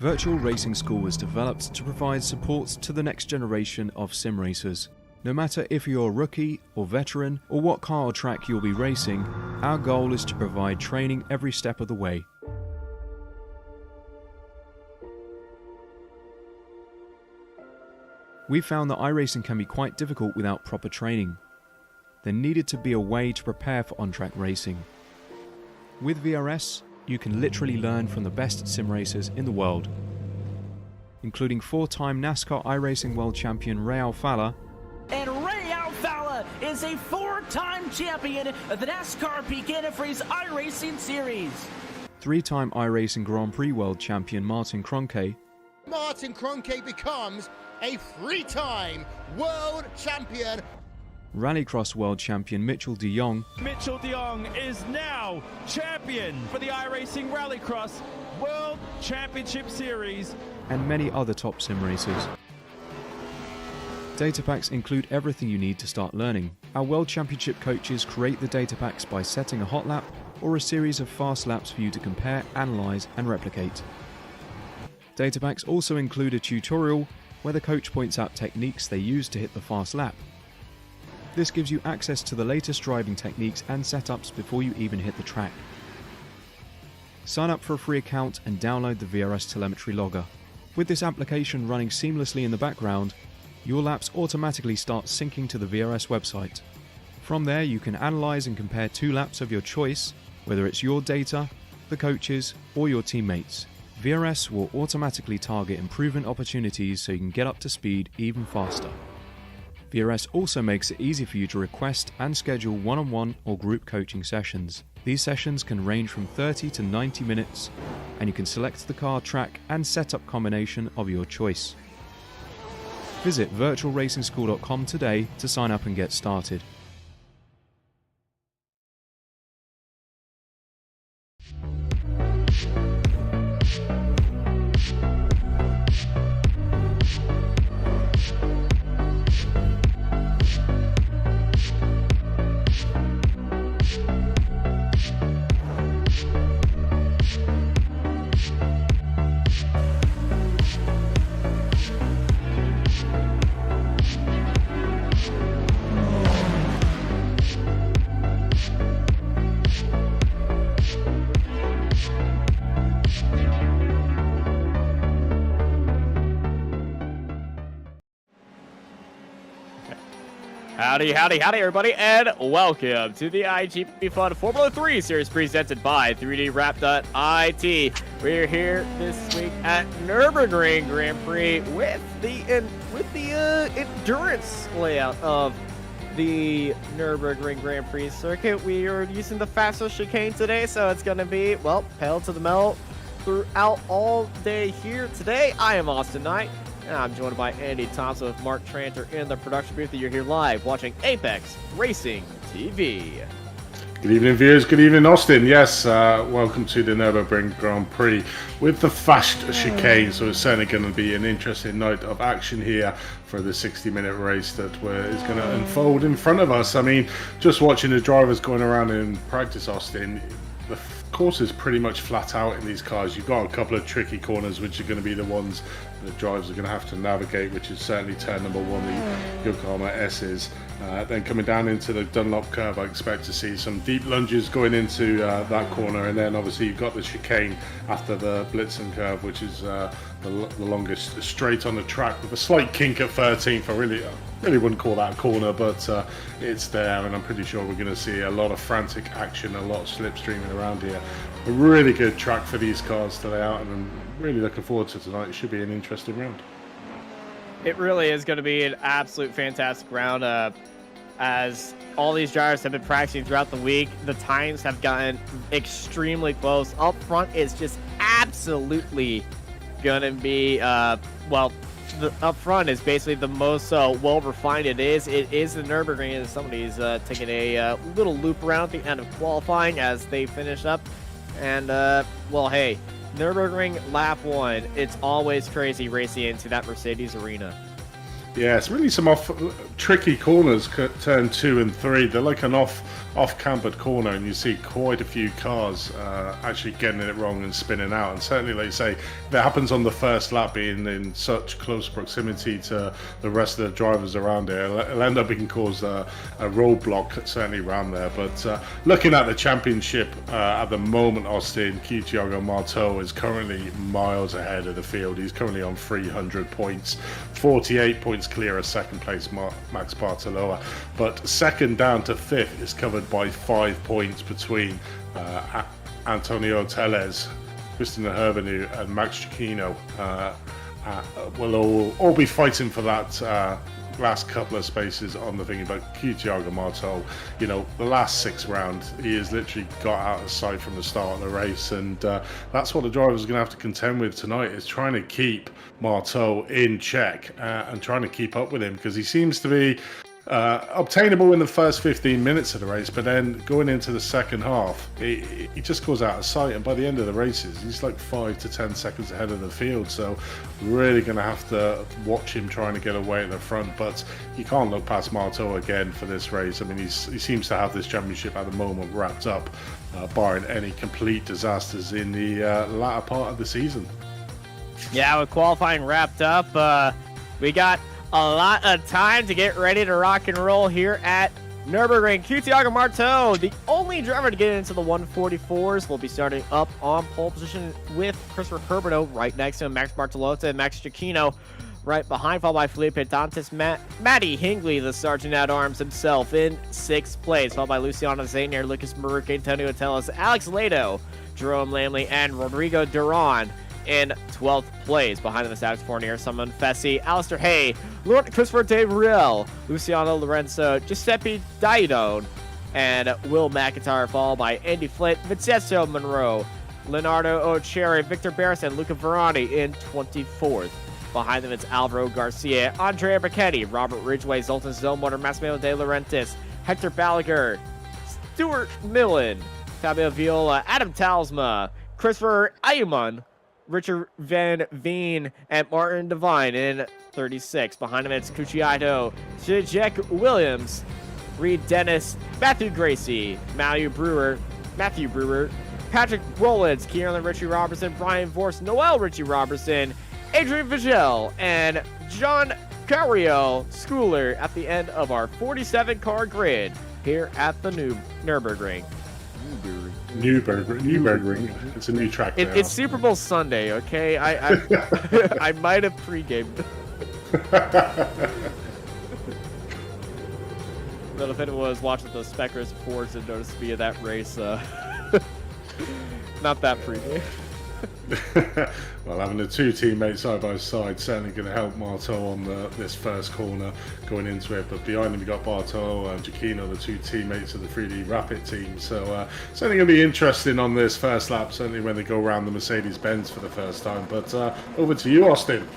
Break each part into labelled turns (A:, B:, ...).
A: Virtual Racing School was developed to provide support to the next generation of sim racers. No matter if you're a rookie or veteran or what car or track you'll be racing, our goal is to provide training every step of the way. We found that iRacing can be quite difficult without proper training. There needed to be a way to prepare for on-track racing. With VRS, you can literally learn from the best sim racers in the world, including 4-time NASCAR iRacing World Champion Ray Alfala.
B: And Ray Alfala is a 4-time champion of the NASCAR P3's iRacing Series.
A: 3-time iRacing Grand Prix World Champion Martin Kroenke.
C: Martin Kroenke becomes a 3-time world champion.
A: Rallycross World Champion Mitchell de Jong.
D: Mitchell de Jong is now champion for the iRacing Rallycross World Championship Series.
A: And many other top sim racers. Data packs include everything you need to start learning. Our World Championship coaches create the data packs by setting a hot lap or a series of fast laps for you to compare, analyze, and replicate. Data packs also include a tutorial where the coach points out techniques they use to hit the fast lap. This gives you access to the latest driving techniques and setups before you even hit the track. Sign up for a free account and download the VRS telemetry logger. With this application running seamlessly in the background, your laps automatically start syncing to the VRS website. From there, you can analyze and compare 2 laps of your choice, whether it's your data, the coaches, or your teammates. VRS will automatically target improvement opportunities so you can get up to speed even faster. VRS also makes it easy for you to request and schedule one-on-one or group coaching sessions. These sessions can range from 30 to 90 minutes, and you can select the car, track, and setup combination of your choice. Visit virtualracingschool.com today to sign up and get started.
E: Howdy, everybody, and welcome to the iGPFun Formula 3 series presented by 3DWrap.it. We're here this week at Nurburgring Grand Prix with the endurance layout of the Nurburgring Grand Prix circuit. We are using the fastest chicane today, so it's going to be, well, pedal to the metal throughout all day here today. I am Austin Knight. And I'm joined by Andy Thompson with Mark Tranter in the production booth. You're here live watching Apex Racing TV.
F: Good evening, viewers. Good evening, Austin. Yes, welcome to the Nurburgring Grand Prix with the fast chicane. So it's certainly going to be an interesting night of action here for the 60-minute race that is going to unfold in front of us. I mean, just watching the drivers going around in practice, Austin, the course is pretty much flat out in these cars. You've got a couple of tricky corners, which are going to be the ones the drivers are going to have to navigate, which is certainly turn number 1, the Yokohama S's. Then coming down into the Dunlop curve, I expect to see some deep lunges going into that corner, and then obviously you've got the chicane after the Blitzen curve, which is the longest straight on the track with a slight kink at 13th. I really wouldn't call that a corner, but it's there, and I'm pretty sure we're going to see a lot of frantic action, a lot of slipstreaming around here. A really good track for these cars to lay out, and I'm really looking forward to tonight. It should be an interesting round.
E: It really is going to be an absolute fantastic round. As all these drivers have been practicing throughout the week, the times have gotten extremely close. Up front is just absolutely going to be, well, the up front is basically the most well refined it is. It is the Nurburgring, and somebody's taking a little loop around at the end of qualifying as they finish up. And, well, hey, Nurburgring lap 1, it's always crazy racing into that Mercedes arena.
F: Yeah, it's really some tricky corners, turn 2 and 3. They're like an off-cambered corner, and you see quite a few cars actually getting it wrong and spinning out. And certainly, like you say, if it happens on the first lap, being in such close proximity to the rest of the drivers around it, it'll end up being caused a roadblock certainly around there. But looking at the championship at the moment, Austin, Thiago Marteau is currently miles ahead of the field. He's currently on 300 points, 48 points clear of second place Max Bartoloa, but second down to fifth is covered by 5 points between Antonio Teles, Christian Herbenu and Max Chiquino. Will all be fighting for that last couple of spaces on the thingy. But Thiago Marteau, you know, the last 6 rounds, he has literally got out of sight from the start of the race, and that's what the drivers are going to have to contend with tonight, is trying to keep Marteau in check and trying to keep up with him, because he seems to be obtainable in the first 15 minutes of the race, but then going into the second half, he just goes out of sight, and by the end of the races, he's like 5 to 10 seconds ahead of the field. So really going to have to watch him trying to get away at the front, but you can't look past Marteau again for this race. I mean, he seems to have this championship at the moment wrapped up, barring any complete disasters in the latter part of the season.
E: Yeah, with qualifying wrapped up, we got a lot of time to get ready to rock and roll here at Nurburgring. Thiago Marteau, the only driver to get into the 144s, will be starting up on pole position with Christopher Herbeno right next to him, Max Bartolota and Max Chiquino right behind, followed by Felipe Dantas, Matty Hingley, the Sergeant at Arms himself, in 6th place, followed by Luciano Zainier, Lucas Maruca, Antonio Teles, Alex Lado, Jerome Lamley, and Rodrigo Duran in 12th place. Behind them, Alex Fournier, Simon Fessy, Alistair Hay, Christopher Devriel, Luciano Lorenzo, Giuseppe Diodone, and Will McIntyre, followed by Andy Flint, Vincenzo Monroe, Leonardo O'Cherry, Victor Barris, and Luca Verani in 24th. Behind them, it's Alvaro Garcia, Andrea Bacchetti, Robert Ridgway, Zoltan Zellmotor, Massimiliano De Laurentiis, Hector Balaguer, Stuart Millen, Fabio Viola, Adam Talsma, Christopher Ayuman, Richard Van Veen, and Martin Devine in 36. Behind him, it's Cucciato, Jake Williams, Reed Dennis, Matthew Gracie, Matthew Brewer, Patrick Rowlands, Kieran Richie Robertson, Brian Vorst, Noel Richie Robertson, Adrian Vigel, and John Carriel Schooler at the end of our 47-car grid here at the Nurburgring.
F: Nurburgring. It's a new track.
E: It's Super Bowl Sunday, okay? I might have pre-gamed. But if anyone was watching the Speckers Fords and noticed me in that race, not that pre-game.
F: Well, having the 2 teammates side by side certainly going to help Marteau on this first corner going into it. But behind him, you got Bartol and Giacchino, the 2 teammates of the 3D Rapid team. So certainly going to be interesting on this first lap, certainly when they go around the Mercedes-Benz for the first time. But over to you, Austin.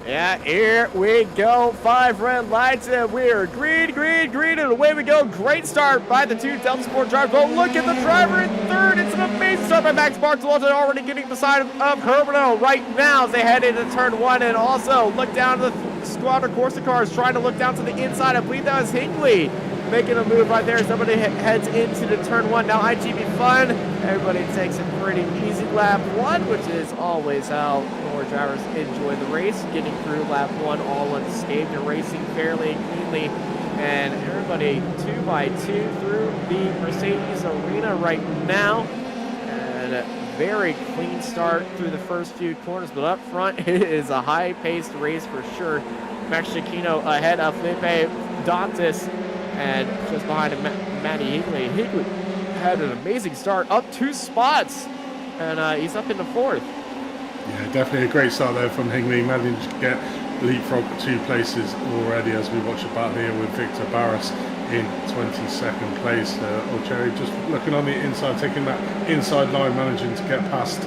E: Yeah, here we go. 5 red lights, and we're green, and away we go. Great start by the 2 Delta Sport drivers. But look at the driver in 3rd. It's an amazing start by Max Bartolota, already getting beside of Herbeno right now as they head into turn 1. And also look down to the Squadron Corsa cars, trying to look down to the inside. I believe that was Hinkley making a move right there. Somebody heads into the turn 1. Now iGPFun. Everybody takes a pretty easy lap 1, which is always how more drivers enjoy the race. Getting through lap 1 all unscathed. They're racing fairly cleanly. And everybody 2 by 2 through the Mercedes arena right now. And very clean start through the first few corners. But up front, it is a high-paced race for sure. Max Chiquino ahead of Felipe Dantas. And just behind him, Matty Hinkley. Hinkley had an amazing start, up 2 spots, and he's up into 4th.
F: Yeah, definitely a great start there from Hinkley. Managed to get leapfrog 2 places already as we watch the battle here with Victor Barris in 22nd place. O'Cherry just looking on the inside, taking that inside line, managing to get past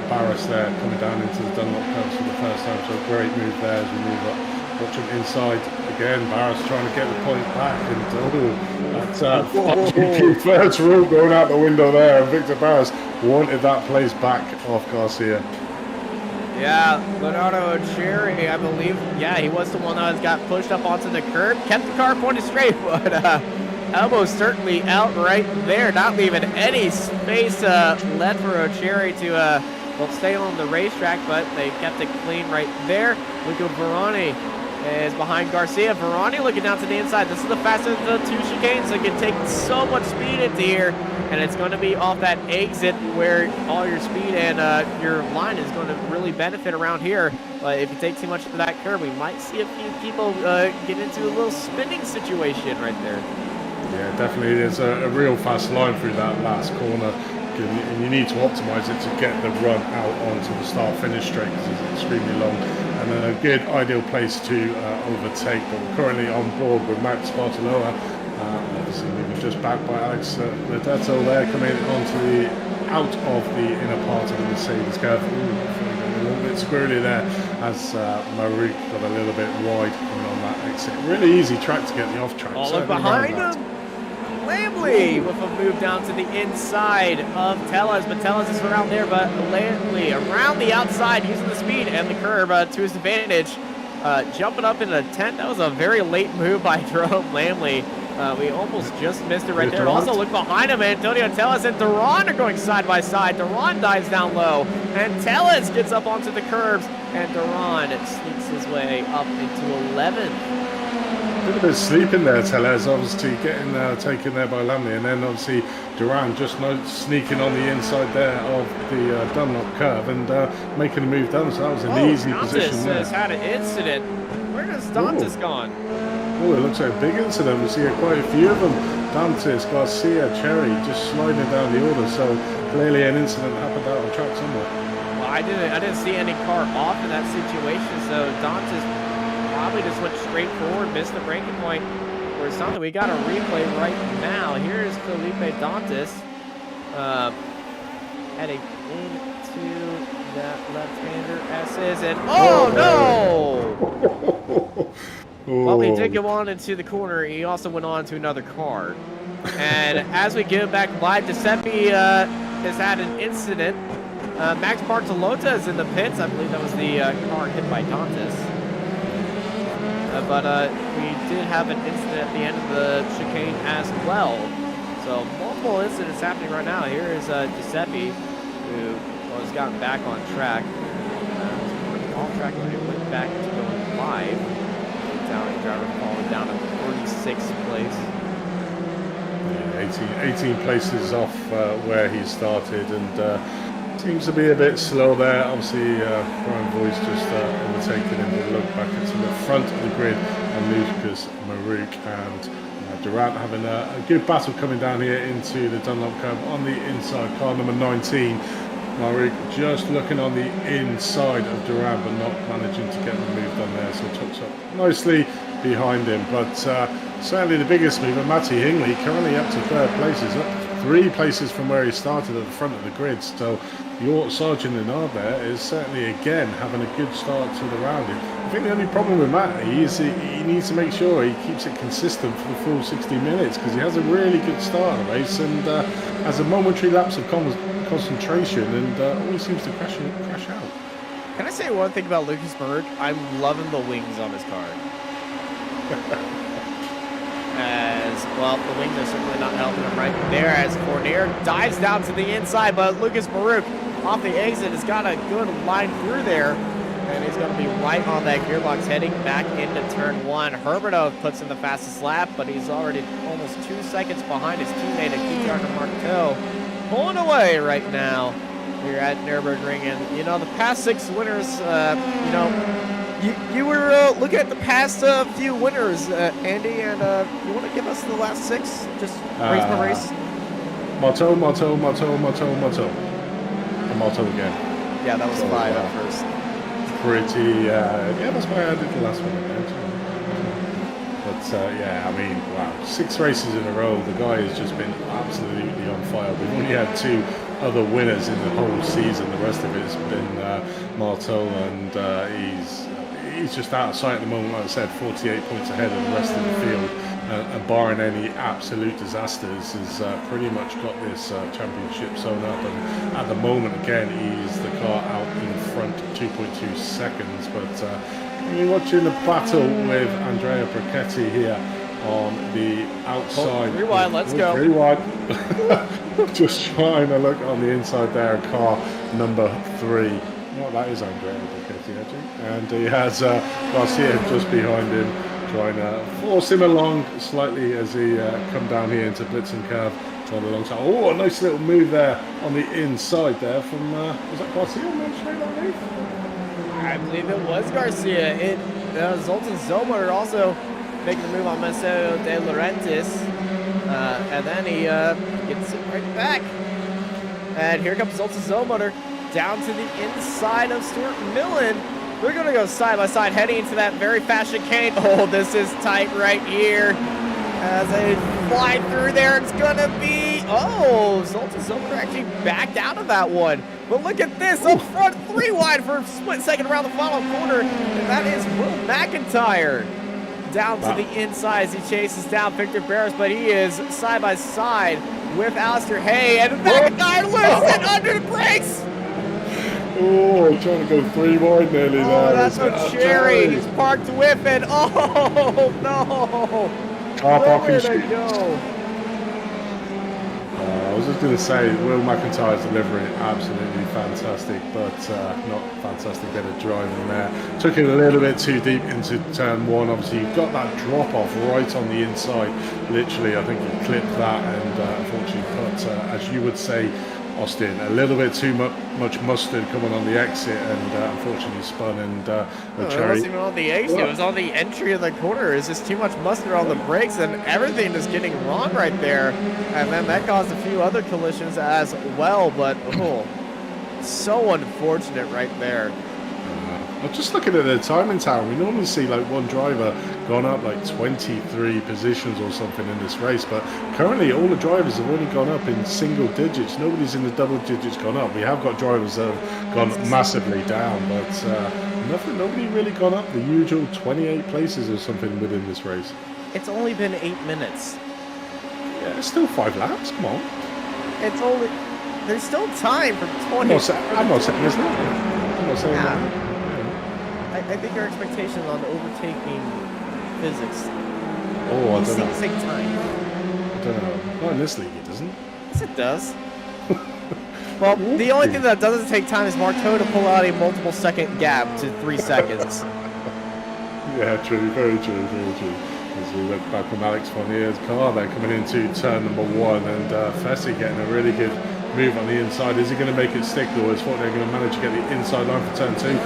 F: Barris there, coming down into the Dunlop curves for the first time. So a great move there as we move up. Watch him inside again. Barris trying to get the point back, and that's first rule going out the window there. And Victor Barris wanted that place back off Garcia.
E: Yeah, Leonardo O'Cherry, I believe, yeah, he was the one that got pushed up onto the curb, kept the car pointed straight, but elbow certainly out right there, not leaving any space left for O'Cherry to well, stay on the racetrack, but they kept it clean right there. Luca Verani is behind Garcia. Verani looking down to the inside. This is the fastest of the two chicanes, so it can take so much speed into here, and it's going to be off that exit where all your speed and your line is going to really benefit around here. But if you take too much of that curve, we might see a few people get into a little spinning situation right there.
F: Yeah, definitely. There's a real fast line through that last corner, and you need to optimize it to get the run out onto the start-finish straight because it's extremely long, and then a good ideal place to overtake. But we're currently on board with Max Bartoloa, obviously moving just back by Alex Ledetto there, coming onto out of the inner part of the Mercedes curve. A little bit squirrely there as Marouk got a little bit wide coming on that exit. Really easy track to get the off track.
E: Oh, look behind him! Lamley with a move down to the inside of Tellez, but Tellez is around there, but Lamley around the outside using the speed and the curve to his advantage. Jumping up in a 10th, that was a very late move by Jerome Lamley. We almost just missed it right there. Also look behind him, Antonio Tellez and Duran are going side by side. Duran dives down low, and Tellez gets up onto the curbs, and Duran sneaks his way up into 11th.
F: A little bit sleeping there, Tellez, obviously getting taken there by Lamley, and then obviously Duran just sneaking on the inside there of the Dunlop curve and making a move down, so that was an easy position there.
E: Dantas has had an incident. Where has Dantas gone?
F: Oh, it looks like a big incident. We see quite a few of them. Dantas, Garcia, Cherry just sliding down the order, so clearly an incident happened out on track somewhere.
E: Well, I didn't see any car off in that situation, so Dantas probably just went straight forward, missed the braking point or something. We got a replay right now. Here's Felipe Dantas heading into that left-hander S's, and no! Well, he did go on into the corner. He also went on to another car. And as we give back live, Giuseppe has had an incident. Max Bartolota is in the pits. I believe that was the car hit by Dantas. But we did have an incident at the end of the chicane as well. So multiple incidents happening right now. Here is Giuseppe, who has gotten back on track. Off track when he went back to going live. Italian driver falling down to 46th place.
F: Yeah, 18 places off where he started, and seems to be a bit slow there. Obviously, Brian Boy's just overtaken him. We'll look back into the front of the grid, and Lucas Marouk and Durant having a good battle coming down here into the Dunlop curve on the inside. Car number 19, Marouk just looking on the inside of Durant, but not managing to get the move done there. So tucks up nicely behind him. But certainly the biggest mover, Matty Hingley, currently up to third place, is up 3 places from where he started at the front of the grid. So your Sergeant Linard there is certainly again having a good start to the round. I think the only problem with Matt is he needs to make sure he keeps it consistent for the full 60 minutes, because he has a really good start of the race and has a momentary lapse of concentration and always seems to crash out.
E: Can I say one thing about Lucas Marouk? I'm loving the wings on his car. As well, the wings are certainly not helping him right there as Fournier dives down to the inside, but Lucas Marouk off the exit has got a good line through there, and he's going to be right on that gearbox heading back into turn 1. Herberto puts in the fastest lap, but he's already almost 2 seconds behind his teammate at Keith Marteau, pulling away right now here at Nurburgring. And you know, the past 6 winners, you know, you were looking at the past few winners, Andy, and you want to give us the last 6? Just race by race.
F: Marteau, and Marteau again.
E: Yeah, that was 5 at first.
F: Pretty, yeah, that's why I did the last one again. But yeah, I mean, wow, 6 races in a row. The guy has just been absolutely on fire. We've only had 2 other winners in the whole season. The rest of it has been Marteau, and he's just out of sight at the moment. Like I said, 48 points ahead of the rest of the field, and barring any absolute disasters, has pretty much got this championship sewn up. And at the moment, again, he's the car out in front, 2.2 seconds. But you're watching the battle with Andrea Brachetti here on the outside.
E: 3 wide, let's go.
F: 3 wide. Just trying to look on the inside there, car number 3. Well, that is ungradable, actually. And he has Garcia just behind him, trying to force him along slightly as he come down here into blitz and curve. Trying alongside. Oh, a nice little move there on the inside there from, was that Garcia on that straight line move?
E: I believe it was Garcia. Zoltan Zomer also making the move on Marcelo De Laurentiis. And then he gets it right back. And here comes Zoltan Zomer down to the inside of Stuart Millen. They're going to go side by side, heading into that very fast chicane. Oh, this is tight right here. As they fly through there, it's going to be... Oh, Zoltan Zomer actually backed out of that one. But look at this, up front, 3 wide for a split second around the final corner. And that is Will McIntyre. Down to the inside as he chases down Victor Barris, but he is side by side with Alistair Hay. And McIntyre loses it under the brakes.
F: Oh, trying to go 3 wide nearly there.
E: Oh, that's a cherry. He's parked with it. Oh, no. Nowhere to go.
F: I was just going to say, Will McIntyre's delivery absolutely fantastic, but not fantastic bit of driving there. Took it a little bit too deep into turn 1. Obviously, you've got that drop off right on the inside. Literally, I think he clipped that and unfortunately put, as you would say, Austin, a little bit too much mustard coming on the exit and unfortunately spun and the cherry.
E: It wasn't even on the exit, it was on the entry of the corner. It's just too much mustard on the brakes and everything is getting wrong right there. And then that caused a few other collisions as well, but so unfortunate right there.
F: I'm just looking at the timing tower. We normally see like one driver gone up like 23 positions or something in this race, but currently all the drivers have only gone up in single digits. Nobody's in the double digits gone up. We have got drivers that have gone massively down, but nobody really gone up the usual 28 places or something within this race.
E: It's only been 8 minutes.
F: Yeah, it's still 5 laps. Come on.
E: It's only... There's still time for 20.
F: I'm not saying there's not. I'm not saying that.
E: I think your expectations on overtaking physics.
F: Oh, I don't know.
E: Take time.
F: I don't know. Not in this league, it doesn't.
E: Yes, it does. Well, the only thing that doesn't take time is Marco to pull out a multiple second gap to 3 seconds.
F: Yeah, true. Very true. Very true. As we look back from Alex Fournier's car there coming into turn number 1 and Fessy getting a really good move on the inside. Is he going to make it stick or is Fournier going to manage to get the inside line for turn 2?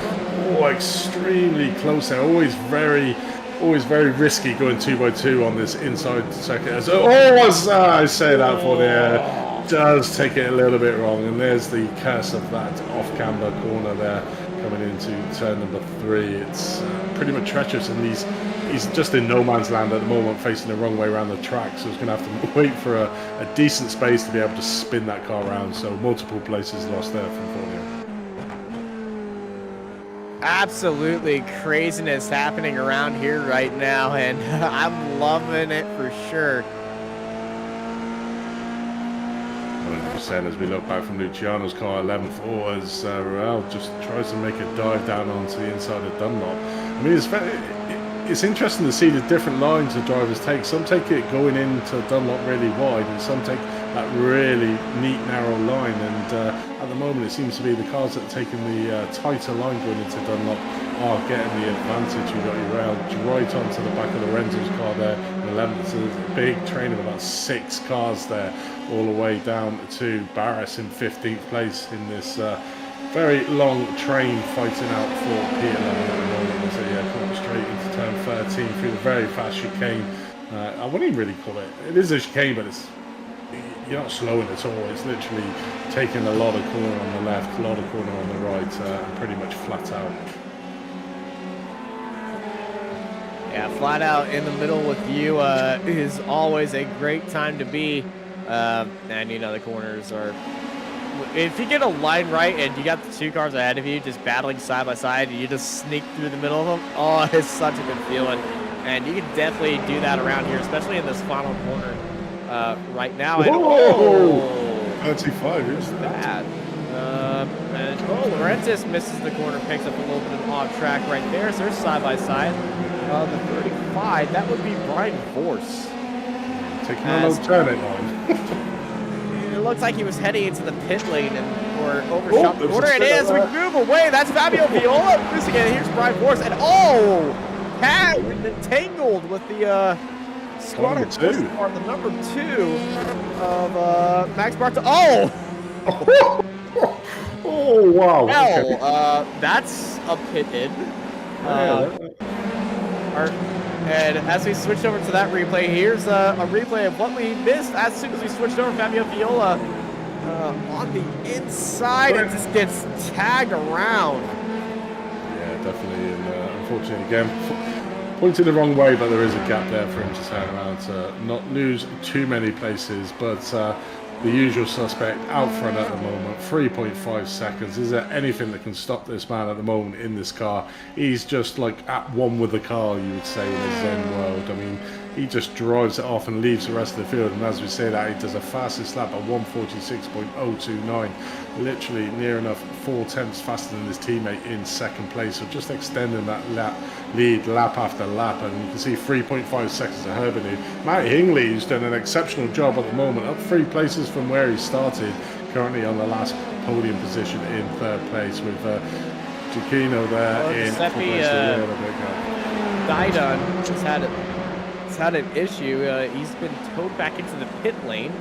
F: Oh, extremely close there. Always very risky going 2x2 on this inside second. As I say that, Fournier does take it a little bit wrong, and there's the curse of that off-camber corner there coming into turn number 3. It's pretty much treacherous, and he's just in no man's land at the moment, facing the wrong way around the track, so he's going to have to wait for a decent space to be able to spin that car around. So multiple places lost there from Fournier.
E: Absolutely craziness happening around here right now, and I'm loving it for sure.
F: 100% as we look back from Luciano's car, 11-4, as Raul just tries to make a dive down onto the inside of Dunlop. I mean, it's interesting to see the different lines the drivers take. Some take it going into Dunlop really wide, and some take that really neat narrow line. And at the moment, it seems to be the cars that are taking the tighter line going into Dunlop are getting the advantage. You've got your rail right onto the back of the Renzo's car there, 11th. So there's a big train of about 6 cars there, all the way down to Barris in 15th place in this very long train fighting out for P11 at the moment. So yeah, coming straight into turn 13 through the very fast chicane. I wouldn't even really call it. It is a chicane, but you're not slowing at all. It's literally taking a lot of corner on the left, a lot of corner on the right, and pretty much flat out.
E: Yeah, flat out in the middle with you is always a great time to be. And you know, the corners are... If you get a line right and you got the 2 cars ahead of you just battling side by side and you just sneak through the middle of them, oh, it's such a good feeling. And you can definitely do that around here, especially in this final corner right now. And,
F: 35,
E: bad. And Laurentis misses the corner, picks up a little bit of off track right there. So they're side by side. The 35, that would be Brian Force.
F: Taking a little turn it on.
E: It looks like he was heading into the pit lane or overshot the corner. It is. We move away. That's Fabio Viola losing it. Here's Brian Force. And Cat entangled with the squad of two. The number 2 of Max Barta. Oh,
F: wow.
E: Well, that's a pit in. And as we switch over to that replay, here's a replay of what we missed as soon as we switched over. Fabio Viola on the inside and just gets tagged around.
F: Yeah, definitely. And unfortunately, again, pointed the wrong way, but there is a gap there for him to turn around to not lose too many places. But the usual suspect out front at the moment, 3.5 seconds. Is there anything that can stop this man at the moment in this car? He's just like at one with the car, you would say, in the Zen world. I mean, he just drives it off and leaves the rest of the field. And as we say that, he does a fastest lap at 1:46.029, literally near enough 4/10 faster than his teammate in second place. So just extending that lead lap after lap. And you can see 3.5 seconds to Herbert. Matt Hingley, who's done an exceptional job at the moment, up 3 places from where he started, currently on the last podium position in 3rd place with Giacchino there in
E: Didon has had an issue. He's been towed back into the pit lane.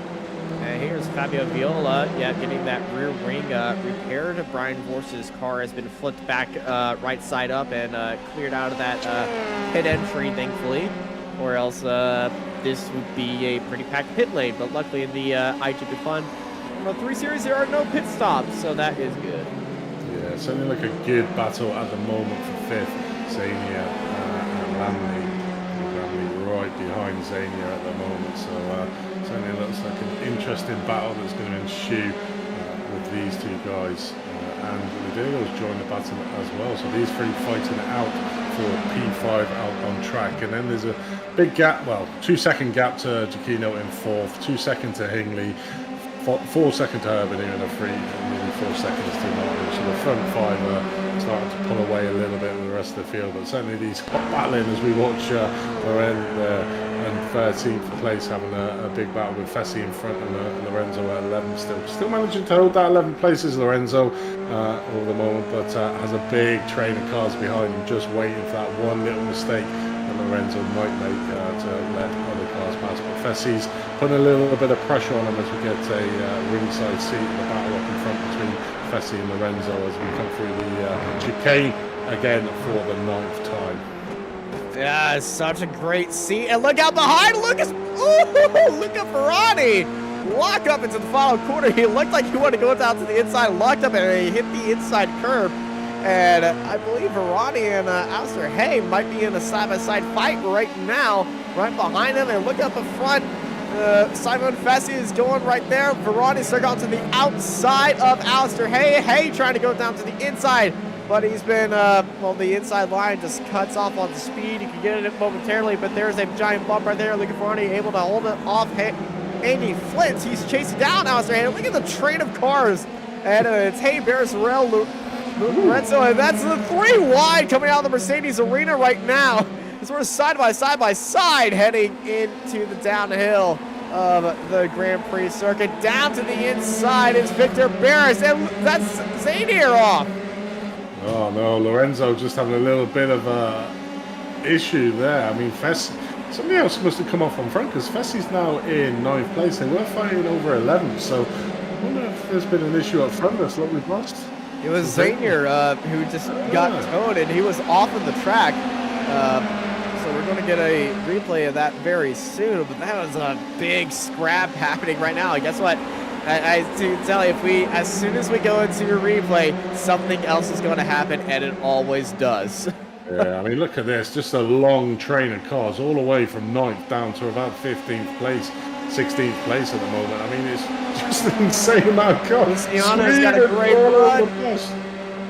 E: Here's Fabio Viola, getting that rear wing repaired. Brian Vorse's car has been flipped back right side up and cleared out of that pit entry, thankfully. Or else this would be a pretty packed pit lane. But luckily in the iGPFun-F3 series, there are no pit stops, so that is good.
F: Yeah, certainly like a good battle at the moment for 5th. Zania and Lamley right behind Zania at the moment. So certainly looks like an interesting battle that's going to ensue with these 2 guys. And Lidego's joined the battle as well. So these 3 fighting it out for P5 out on track. And then there's a big gap, well, 2-second gap to Giacchino in 4th, 2 seconds to Hingley, 4 seconds to Herbert, and a 4 seconds to Martin. So the front 5 are starting to pull away a little bit with the rest of the field. But certainly these hot battling as we watch Loren and 13th place having a big battle with Fessi in front and Lorenzo at 11 still managing to hold that 11 places, Lorenzo over the moment, but has a big train of cars behind him just waiting for that one little mistake that Lorenzo might make to let other cars pass. But Fessi's putting a little bit of pressure on him as we get a ringside seat in the battle up in front between Fessi and Lorenzo as we come through the chicane again for the 9th time.
E: Yeah, it's such a great seat. And look out behind, Lucas. Ooh, look at Ferrari. Lock up into the final corner. He looked like he wanted to go down to the inside, locked up, and he hit the inside curb. And I believe Verani and Alistair Hay might be in a side-by-side fight right now, right behind him. And look up in front. Simon Fessi is going right there. Verani's going to the outside of Alistair Hay. Hay trying to go down to the inside. But he's been, well, the inside line just cuts off on the speed. You can get it momentarily, but there's a giant bump right there. Look at Verani able to hold it off Andy Flint. He's chasing down Alistair Hay. Look at the train of cars. And it's Hay, Barris, Lorenzo, and that's the 3 wide coming out of the Mercedes arena right now. It's sort of side by side heading into the downhill of the Grand Prix circuit. Down to the inside is Victor Barris, and that's Zanier off.
F: Oh no, Lorenzo just having a little bit of a issue there. I mean, somebody else must have come off on front because Fessi's now in 9th place. They were fighting over 11th, so I wonder if there's been an issue up front that's what we've lost.
E: It was Zanier who just got towed, and he was off of the track. So we're going to get a replay of that very soon, but that was a big scrap happening right now. And guess what? I to tell you, as soon as we go into a replay, something else is going to happen, and it always does.
F: Yeah, I mean, look at this. Just a long train of cars all the way from 9th down to about 15th place, 16th place at the moment. I mean, it's just an insane amount of cars.
E: Luciano's got a great run.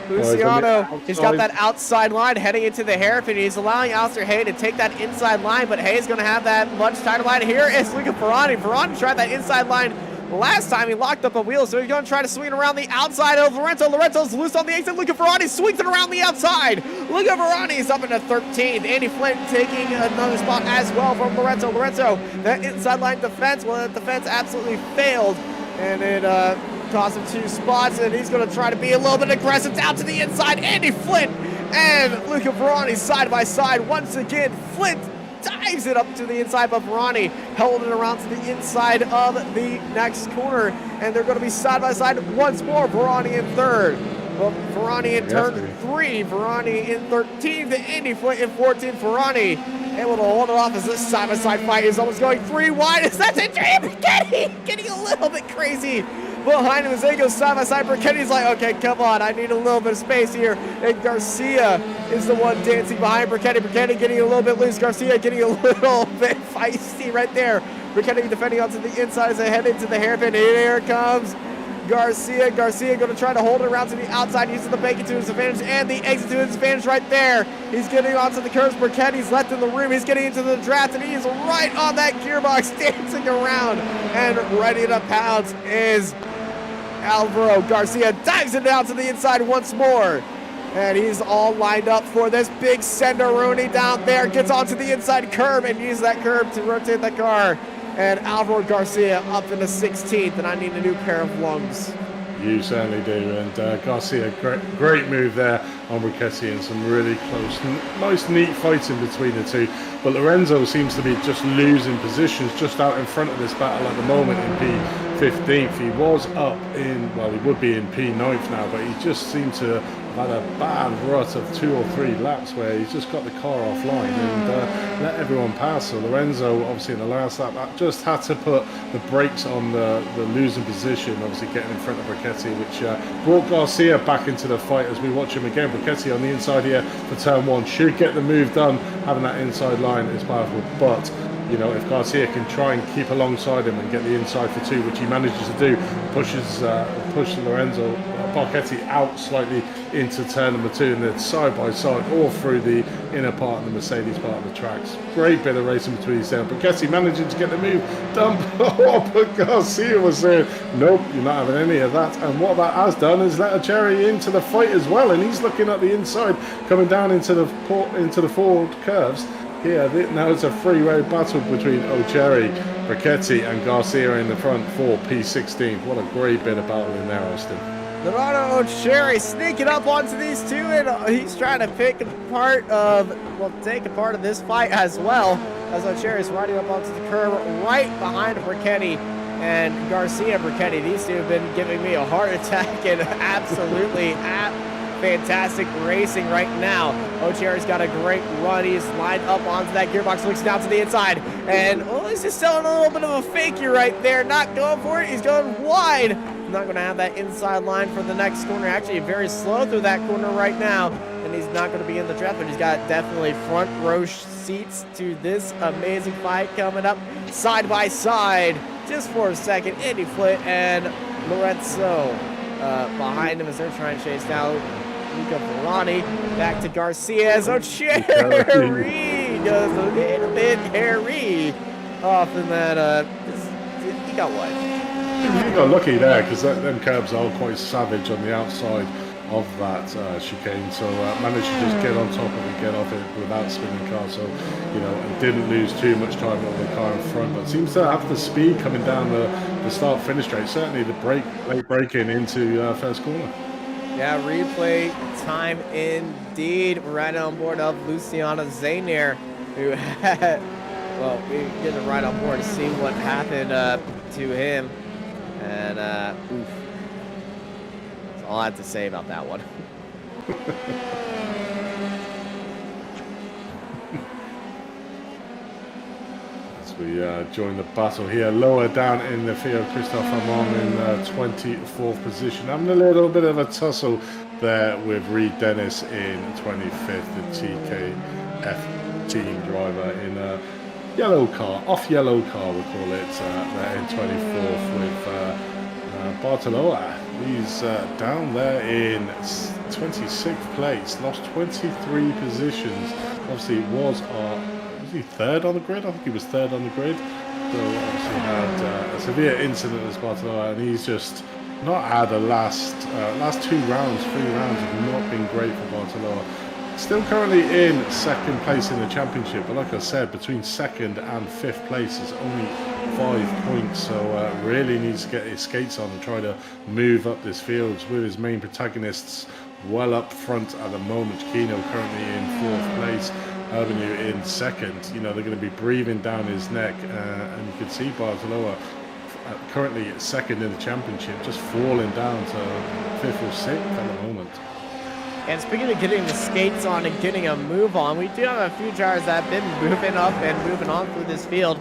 E: Luciano, he's got that outside line heading into the hairpin. He's allowing Alistair Hay to take that inside line, but Hay's going to have that much tighter line. Here is Luca Ferrani. Ferrani tried that inside line Last time he locked up a wheel, so he's going to try to swing around the outside of Lorenzo. Lorenzo's loose on the exit. Luca Ferrani swings it around the outside. Luca Ferrani is up into 13th. Andy Flint taking another spot as well from Lorenzo. Lorenzo, that inside line defense, well, that defense absolutely failed, and it cost him 2 spots, and he's going to try to be a little bit aggressive down to the inside. Andy Flint and Luca Ferrani side by side once again. Flint dives it up to the inside, but Ferrani held it around to the inside of the next corner, and they're going to be side by side once more. Ferrani in 3rd. Well, Ferrani in turn 3, Ferrani in 13th, Andy Flint in 14th. Ferrani able to hold it off as this side-by-side fight is almost going 3 wide. Is that getting a little bit crazy behind him as they go side-by-side. Burketti's like, okay, come on, I need a little bit of space here. And Garcia is the one dancing behind Burketti. Burketti getting a little bit loose. Garcia getting a little bit feisty right there. Burketti defending onto the inside as they head into the hairpin. Here comes Garcia. Garcia going to try to hold it around to the outside, using the bacon to his advantage and the exit to his advantage right there. He's getting onto the curves. Burketti's left in the room. He's getting into the draft, and he's right on that gearbox, dancing around. And ready to pounce is Alvaro. Garcia dives it down to the inside once more. And he's all lined up for this big Senderoni down there. Gets onto the inside curb and uses that curb to rotate the car. And Alvaro Garcia up into 16th, and I need a new pair of lungs.
F: You certainly do, and Garcia, great move there on Burketti, and some really close, nice neat fighting between the two. But Lorenzo seems to be just losing positions just out in front of this battle at the moment in P15th. He was up in, well, he would be in P9th now, but he just seemed to have had a bad rut of 2 or 3 laps where he's just got the car offline and let everyone pass. So Lorenzo, obviously in the last lap, just had to put the brakes on the losing position, obviously getting in front of Burketti, which brought Garcia back into the fight as we watch him again. Burketti on the inside here for turn 1 should get the move done. Having that inside line is powerful, but you know, if Garcia can try and keep alongside him and get the inside for 2, which he manages to do, pushes Lorenzo Burketti out slightly into turn number 2, and then side by side all through the inner part of the Mercedes part of the tracks. Great bit of racing between these two. Burketti managing to get the move done, but Garcia was saying, nope, you're not having any of that. And what that has done is let a cherry into the fight as well, and he's looking at the inside, coming down into the forward curves. Here, now it's a three-way battle between O'Cherry, Burketti and Garcia in the front for P16. What a great bit of battle in there, Austin.
E: Leonardo O'Cherry sneaking up onto these two, and he's trying to take a part of this fight as well, as O'Cherry's riding up onto the curb right behind Burketti and Garcia. Burketti, these two have been giving me a heart attack, and absolutely fantastic racing right now. O'Cherry's got a great run. He's lined up onto that gearbox, looks down to the inside, and he's just selling a little bit of a fakie right there. Not going for it. He's going wide. Not going to have that inside line for the next corner. Actually, very slow through that corner right now, and he's not going to be in the draft, but he's got definitely front row seats to this amazing fight coming up side by side. Just for a second, Andy Flint and Lorenzo behind him as they're trying to chase down Luca Ferrani. Back to Garcia as O'Cherry goes a little bit hairy off in that. He got what?
F: He got lucky there because them curbs are quite savage on the outside of that chicane, so managed to just get on top of it, get off it without spinning the car, so you know, and didn't lose too much time on the car in front, but seems to have the speed coming down the start finish straight. Certainly the late break-in into first corner.
E: Yeah, replay time indeed. Right on board of Luciano Zainier, who had, well, we get to right on board to see what happened to him, and oof. That's all I have to say about that one.
F: As we join the battle here, lower down in the field, Christophe Amon in 24th position. Having a little bit of a tussle there with Reed Dennis in 25th, the TKF team driver in a yellow car, off yellow car we call it, there in 24th with Bartoloa. He's down there in 26th place, lost 23 positions. Obviously was our was he third on the grid? I think he was third on the grid. So obviously had a severe incident as Bartolomeo, and he's just not had the last 3 rounds have not been great for Bartolomeo. Still currently in 2nd place in the championship, but like I said, between 2nd and 5th place is only 5 points, so really needs to get his skates on and try to move up this field with his main protagonists well up front at the moment. Kino currently in 4th place, Avenue in 2nd. You know, they're going to be breathing down his neck, and you can see Bartolomeo currently 2nd in the championship, just falling down to 5th or 6th at the moment.
E: And speaking of getting the skates on and getting a move on, we do have a few drivers that have been moving up and moving on through this field.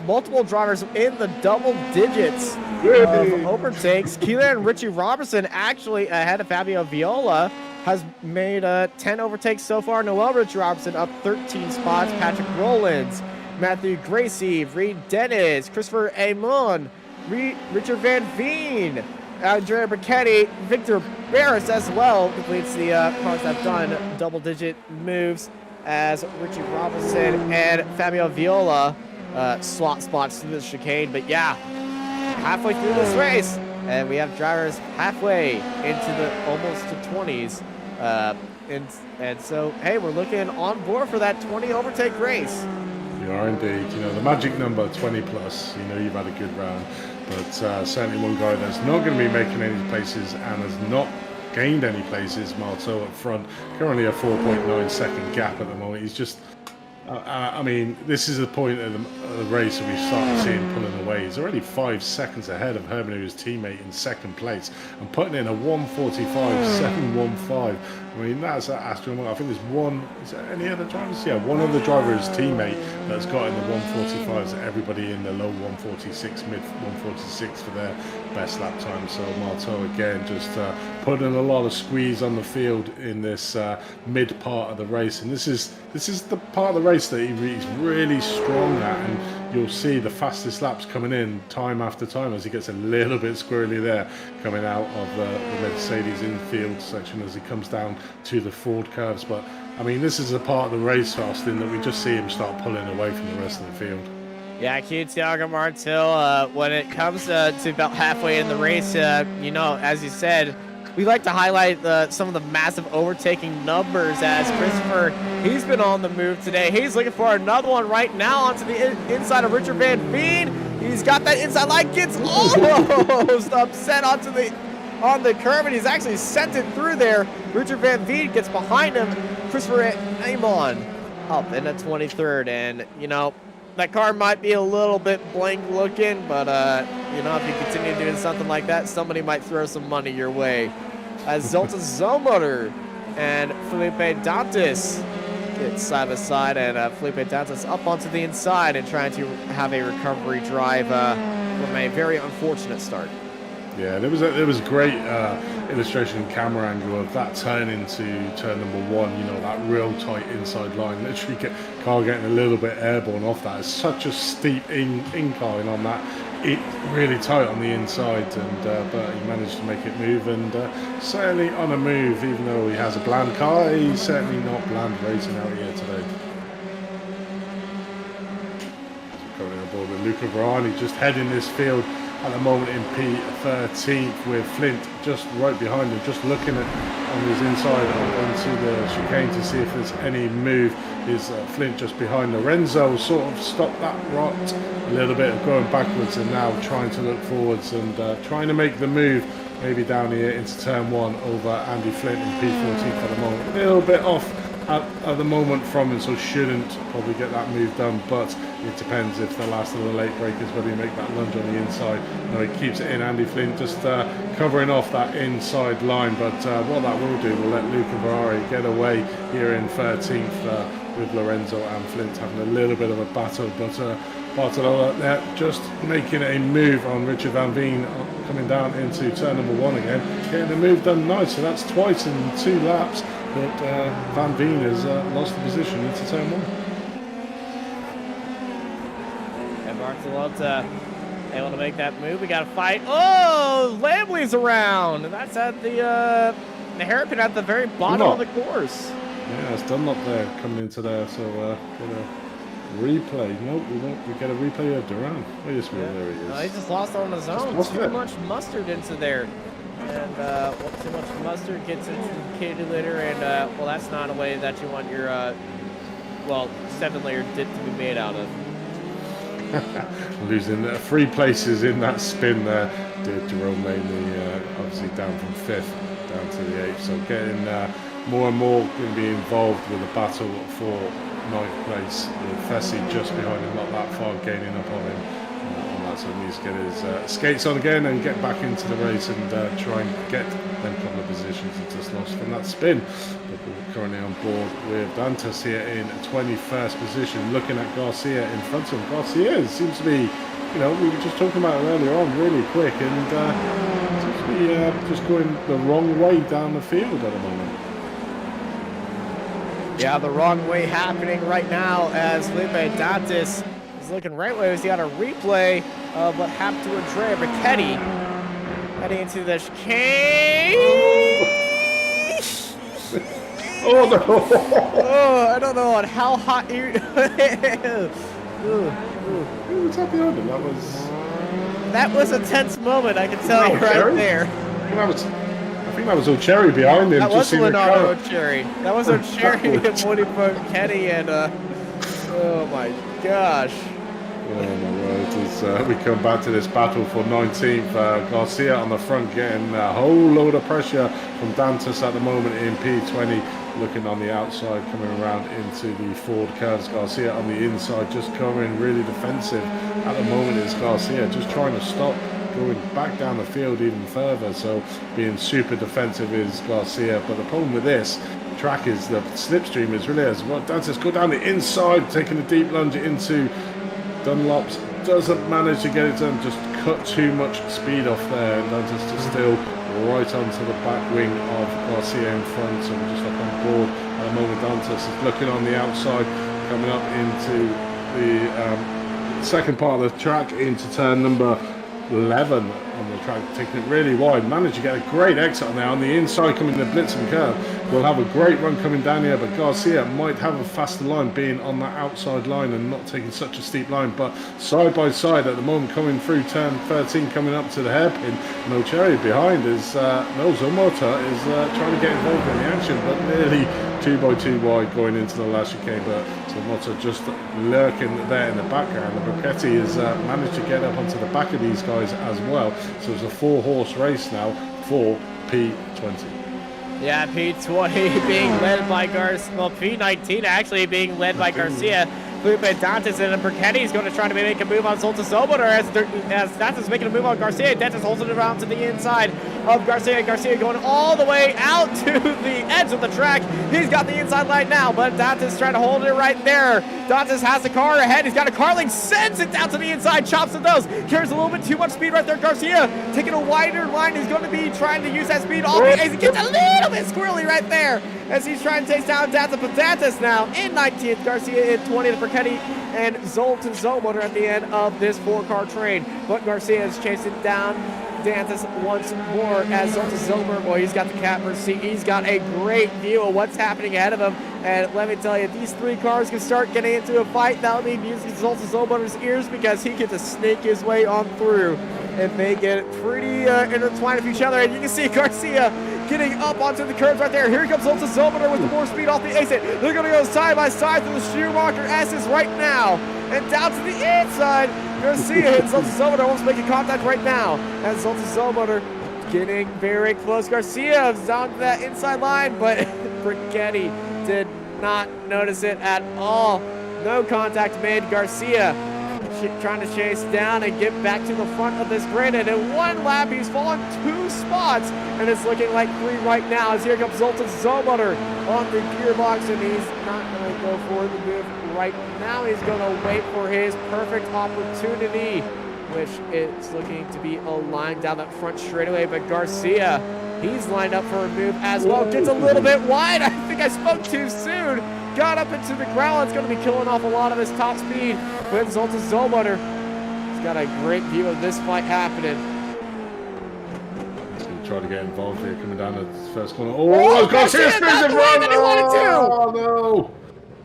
E: Multiple drivers in the double digits of overtakes. Keelan and Richie Robertson actually ahead of Fabio Viola has made 10 overtakes so far. Noel Richie Robertson up 13 spots. Patrick Rollins, Matthew Gracie, Reed Dennis, Christopher Amon, Richard Van Veen, Andrea Brichetti, Victor Barris as well completes the cars that have done double-digit moves as Richie Robinson and Fabio Viola slot spots through the chicane. But yeah, halfway through this race, and we have drivers halfway into the almost to 20s. And so, hey, we're looking on board for that 20 overtake race.
F: You are indeed. You know, the magic number 20 plus, you know you've had a good round. But certainly one guy that's not going to be making any places and has not gained any places, Marteau up front, currently a 4.9 second gap at the moment. He's just, I mean, this is the point of the race where we start to see him pulling away. He's already 5 seconds ahead of Herman, his teammate, in 2nd place, and putting in a 1:45.715. I mean, that's astronomical. I think there's one, is there any other drivers? Yeah, one other driver, his teammate, that's got in the 1:45s, everybody in the low 1:46, mid 1:46 for their best lap time. So Marteau again just putting a lot of squeeze on the field in this mid part of the race, and this is the part of the race that he's really strong at, and you'll see the fastest laps coming in time after time as he gets a little bit squirrely there coming out of the Mercedes infield section as he comes down to the Ford curves. But I mean, this is a part of the race, Austin, that we just see him start pulling away from the rest of the field.
E: Yeah, Thiago Martel, when it comes to about halfway in the race, you know, as you said, we like to highlight some of the massive overtaking numbers as Christopher, he's been on the move today. He's looking for another one right now onto the inside of Richard Van Veen. He's got that inside line, gets almost upset on the curb, and he's actually sent it through there. Richard Van Veen gets behind him. Christopher Amon up in the 23rd, and, you know, that car might be a little bit blank looking, but, you know, if you continue doing something like that, somebody might throw some money your way. As Zoltan Zomotor and Felipe Dantas get side by side, and Felipe Dantas up onto the inside and trying to have a recovery drive from a very unfortunate start.
F: Yeah, there was a great illustration and camera angle of that turn into turn number 1. You know, that real tight inside line. Literally, car getting a little bit airborne off that. It's such a steep incline on that. It's really tight on the inside, and but he managed to make it move, and certainly on a move. Even though he has a bland car, he's certainly not bland racing out here today. Coming aboard with Luca Verani, just heading this field at the moment in P13 with Flint just right behind him, just looking at on his inside onto the chicane to see if there's any move. Is Flint just behind Lorenzo, sort of stopped that rot a little bit of going backwards, and now trying to look forwards and trying to make the move maybe down here into turn 1 over Andy Flint in P14 for the moment. A little bit off at the moment from him, so shouldn't probably get that move done, but it depends if the last of the late breakers, whether you make that lunge on the inside. No, he keeps it in. Andy Flint just covering off that inside line, but what that will do will let Luca Ferrari get away here in 13th with Lorenzo and Flint having a little bit of a battle, but Bartolomeo there just making a move on Richard Van Veen coming down into turn number 1 again, getting the move done nice. So that's twice in 2 laps that Van Veen has lost the position into turn 1.
E: And Bartolomeo able to make that move. We got to fight. Oh, Lambley's around. And that's at the hairpin at the very bottom of the course.
F: Yeah, it's Dunlop there coming into there, so Replay. Nope, we won't. We get a replay of Duran. Wait a minute, there he is.
E: No, he just lost on his own. Too much mustard into there. And too much mustard gets into the kitty litter, and well, that's not a way that you want your well, 7-layer dip to be made out of.
F: Losing 3 places in that spin there. Did Jerome mainly obviously down from 5th down to the 8th. So getting more and more going to be involved with the battle for 9th place. With Fessy just behind him, not that far, gaining up on him. So he needs to get his skates on again and get back into the race and try and get them couple of positions he just lost from that spin. But we're currently on board with Dantas here in 21st position, looking at Garcia in front of him. Garcia seems to be, you know, we were just talking about it earlier on, really quick, and seems to be just going the wrong way down the field at the moment.
E: Yeah, the wrong way happening right now as Felipe Dantas is looking right way. He's got a replay of what happened to Andrea Brichetti heading into the chicane.
F: Oh no!
E: Oh, I don't know on how hot you.
F: What's that behind him?
E: That was a tense moment, I can tell you right there.
F: I think that was O'Cherry behind him.
E: That was Leonardo O'Cherry. That was O'Cherry and Woody Brichetti, and oh my gosh.
F: Oh my word, as we come back to this battle for 19th, Garcia on the front getting a whole load of pressure from Dantas at the moment in P20, looking on the outside, coming around into the forward curves. Garcia on the inside, just coming really defensive at the moment is Garcia, just trying to stop going back down the field even further, so being super defensive is Garcia. But the problem with this track is the slipstream is really as well. Dantas go down the inside, taking a deep lunge into Dunlops, doesn't manage to get it done, just cut too much speed off there, and Dantas just still right onto the back wing of Garcia in front. So we're just up on board at the moment. Dantas is looking on the outside, coming up into the second part of the track into turn number 11 on the track, taking it really wide. Managed to get a great exit on there on the inside, coming the Blitzen curve. We'll have a great run coming down here, but Garcia might have a faster line being on that outside line and not taking such a steep line. But side by side at the moment, coming through turn 13, coming up to the hairpin, and O'Cherry behind is no, Zomota is trying to get involved in the action, but nearly 2x2 wide going into the last chicane. But Zomota just lurking there in the background. The Brichetti has managed to get up onto the back of these guys as well. So it's a 4-horse race now for P20.
E: Yeah, P20 being led by Garcia. Well, P19 actually being led by Garcia. Felipe Dantas and Brichetti is going to try to make a move on Zoltan Zoboter as Dantas making a move on Garcia. Dantas holds it around to the inside of Garcia. Garcia going all the way out to the edge of the track. He's got the inside line now, but Dantas trying to hold it right there. Dantas has the car ahead. He's got a Carling, sends it down to the inside, chops the nose, carries a little bit too much speed right there. Garcia taking a wider line. He's going to be trying to use that speed off the ace. He gets a little bit squirrely right there as he's trying to take down Dantas. But Dantas now in 19th, Garcia in 20th, Brichetti and Zoltan Zoboter at the end of this 4-car train. But Garcia is chasing down Dantas once more as Zoltan Zoboter, boy, he's got the catbird seat. He's got a great view of what's happening ahead of him. And let me tell you, these 3 cars can start getting into a fight. That'll be music to Zoltan Zoboter's ears because he gets to snake his way on through. And they get pretty intertwined with each other. And you can see Garcia getting up onto the curves right there. Here comes Zoltan Zoboter with more speed off the exit. They're going to go side by side through the Schumacher S's right now. And down to the inside, Garcia and Zoltan Zoboter almost making contact right now. And Zoltan Zoboter getting very close. Garcia is down to that inside line, but Brichetti did not notice it at all. No contact made. Garcia trying to chase down and get back to the front of this grid. And in one lap, he's fallen 2 spots, and it's looking like 3 right now. As here comes Zoltan Zoboter on the gearbox, and he's not going to go for the move right now. He's going to wait for his perfect opportunity, which is looking to be a line down that front straightaway. But Garcia, he's lined up for a move as well. Gets a little bit wide. I think I spoke too soon. Got up into the ground. It's going to be killing off a lot of his top speed. But Zoltan Zoboter, he's got a great view of this fight happening.
F: He's going to try to get involved here, coming down the first corner. Oh, Garcia spins in front!
E: Oh, no!
F: Oh, no!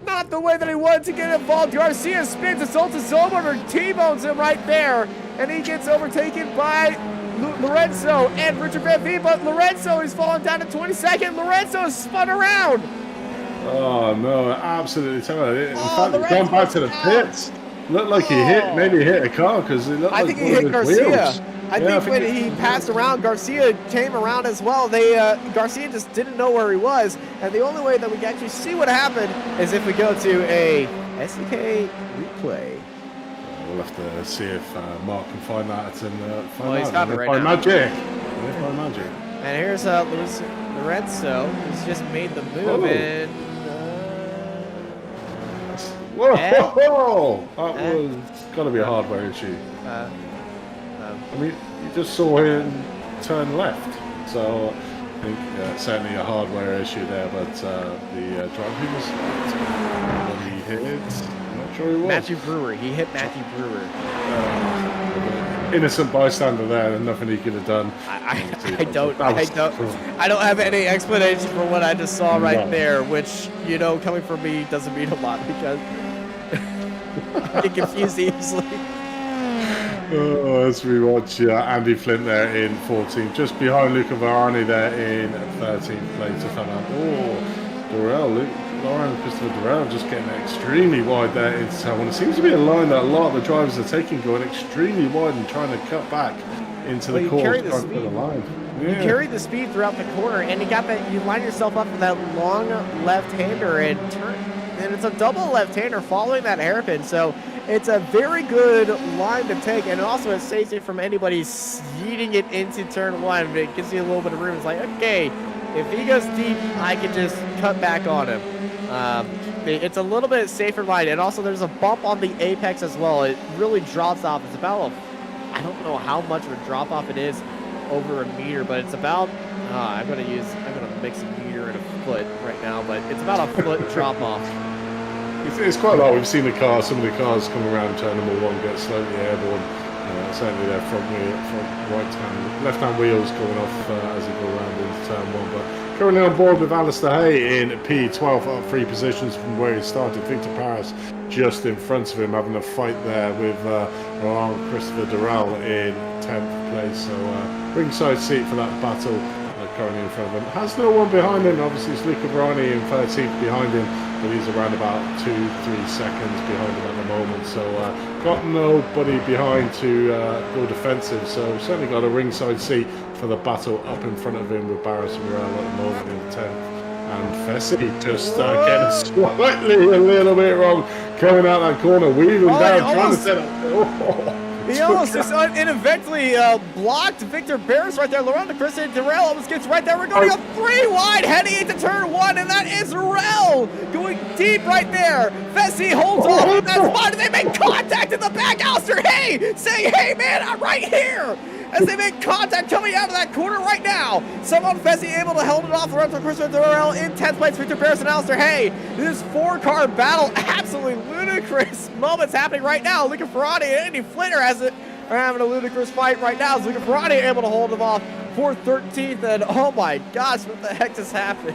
E: Not
G: not the way that he wanted to get involved. Garcia spins, assaults his over, T-bones him right there, and he gets overtaken by Lorenzo and Richard Van Veen, but Lorenzo is falling down to 22nd. Lorenzo is spun around.
F: Oh no, absolutely terrible. In fact,
G: Lorenzo's
F: he's gone back to the pits. Looked like he maybe hit a car because it looked like
G: think he hit Garcia.
F: Wheels.
G: I think when he passed around, Garcia came around as well. Garcia just didn't know where he was, and the only way that we can actually see what happened is if we go to a SDK replay.
F: We'll have to see if Mark can find that and find out.
G: He's got it right
F: by
G: now.
F: magic. By magic.
G: And here's Lorenzo, who's just made the move in.
F: Whoa! That was got to be a hardware issue. I mean, you just saw him turn left, so I think certainly a hardware issue there. But the driver was when he hit. I'm not sure he was.
G: Matthew Brewer. He hit Matthew Brewer.
F: Innocent bystander there, and nothing he could have done.
G: I don't have any explanation for what I just saw right there, which, you know, coming from me doesn't mean a lot because I get confused easily.
F: Let's rewatch Andy Flint there in 14th, just behind Luca Varani there in 13th place. Lauren Christopher Durrell just getting extremely wide there into turn one. It seems to be a line that a lot of the drivers are taking, going extremely wide and trying to cut back into the course. You
G: carried the speed throughout the corner, and you line yourself up for that long left-hander and turn. And it's a double left-hander following that hairpin, so it's a very good line to take, and also it saves you from anybody yeeting it into turn one. It gives you a little bit of room. It's like, okay, if he goes deep, I can just cut back on him. It's a little bit safer line, and also there's a bump on the apex as well. It really drops off. It's about, I don't know how much of a drop off it is over a meter, but it's about, I'm gonna mix a meter and a foot right now, but it's about a foot drop off.
F: It's quite a lot. We've seen some of the cars come around turn number one get slightly airborne. Certainly their left-hand wheels going off as they go around into turn one. But currently on board with Alistair Hay in P12 up 3 positions from where he started. Victor Paris just in front of him, having a fight there with Laurent Christopher Durrell in 10th place. So ringside seat for that battle. Currently in front of him. Has no one behind him. Obviously, it's Luca Varani in 13th behind him, but he's around about 2-3 seconds behind him at the moment. So got nobody behind to go defensive. So certainly got a ringside seat for the battle up in front of him with Barris and Morel at the moment in 10th. And Fessy just getting slightly a little bit wrong, coming out that corner, weaving down, trying to set up.
G: He almost just inadvertently blocked Victor Barris right there. Laurent Christian Durrell almost gets right there. We're going up 3 wide, heading into turn 1, and that is Durrell going deep right there. Fessy holds off in that spot, and they make contact in the back. Alistair Hay saying, hey man, I'm right here. As they make contact coming out of that corner right now. Someone Fessy able to hold it off. Lorenzo Christopher Durrell in 10th place. Victor Barris and Alistair Hay. This 4-car battle, absolutely ludicrous moments happening right now. Luca Ferrari and Andy Flinter are having a ludicrous fight right now. Luca Ferrari able to hold them off for 13th. And oh my gosh, what the heck is happening?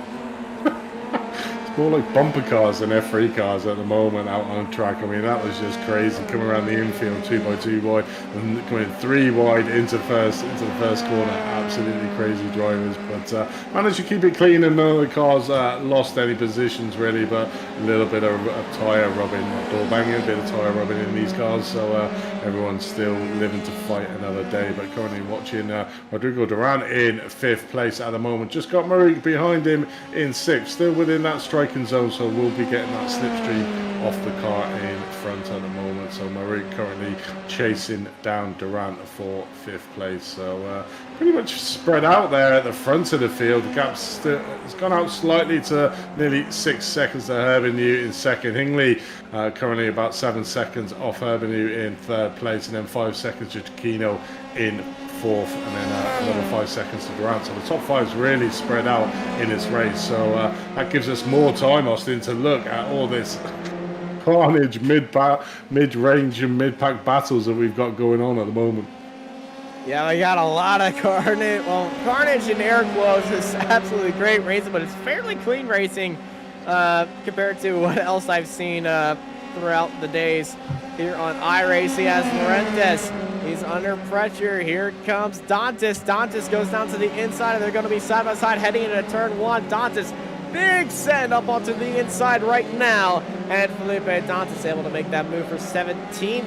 F: More like bumper cars than F3 cars at the moment out on track. I mean, that was just crazy. Coming around the infield 2x2 wide and coming 3 wide into the first corner. Absolutely crazy drivers, but managed to keep it clean, and none of the cars lost any positions really. But a little bit of tyre rubbing, door banging, a bit of tyre rubbing in these cars. So everyone's still living to fight another day. But currently watching Rodrigo Duran in 5th place at the moment. Just got Murray behind him in 6th, still within that striking zone, so we'll be getting that slipstream off the car in front at the moment. So Marie currently chasing down Durant for 5th place. So pretty much spread out there at the front of the field. The gap's has gone out slightly to nearly 6 seconds to Herbenew in 2nd. Hingley currently about 7 seconds off Herbenew in 3rd place, and then 5 seconds to Kino in 4th, and then another 5 seconds to Durant. So the top 5 is really spread out in this race. So that gives us more time, Austin, to look at all this carnage mid-range and mid-pack battles that we've got going on at the moment.
G: Yeah, we got a lot of carnage. Well, carnage in air quotes is absolutely great racing, but it's fairly clean racing
E: compared to what else I've seen throughout the days here on iRacing as Laurentiis. He's under pressure. Here comes Dantas. Dantas goes down to the inside, and they're going to be side by side heading into turn 1. Dantas, big send up onto the inside right now, and Felipe Dantas able to make that move for 17th,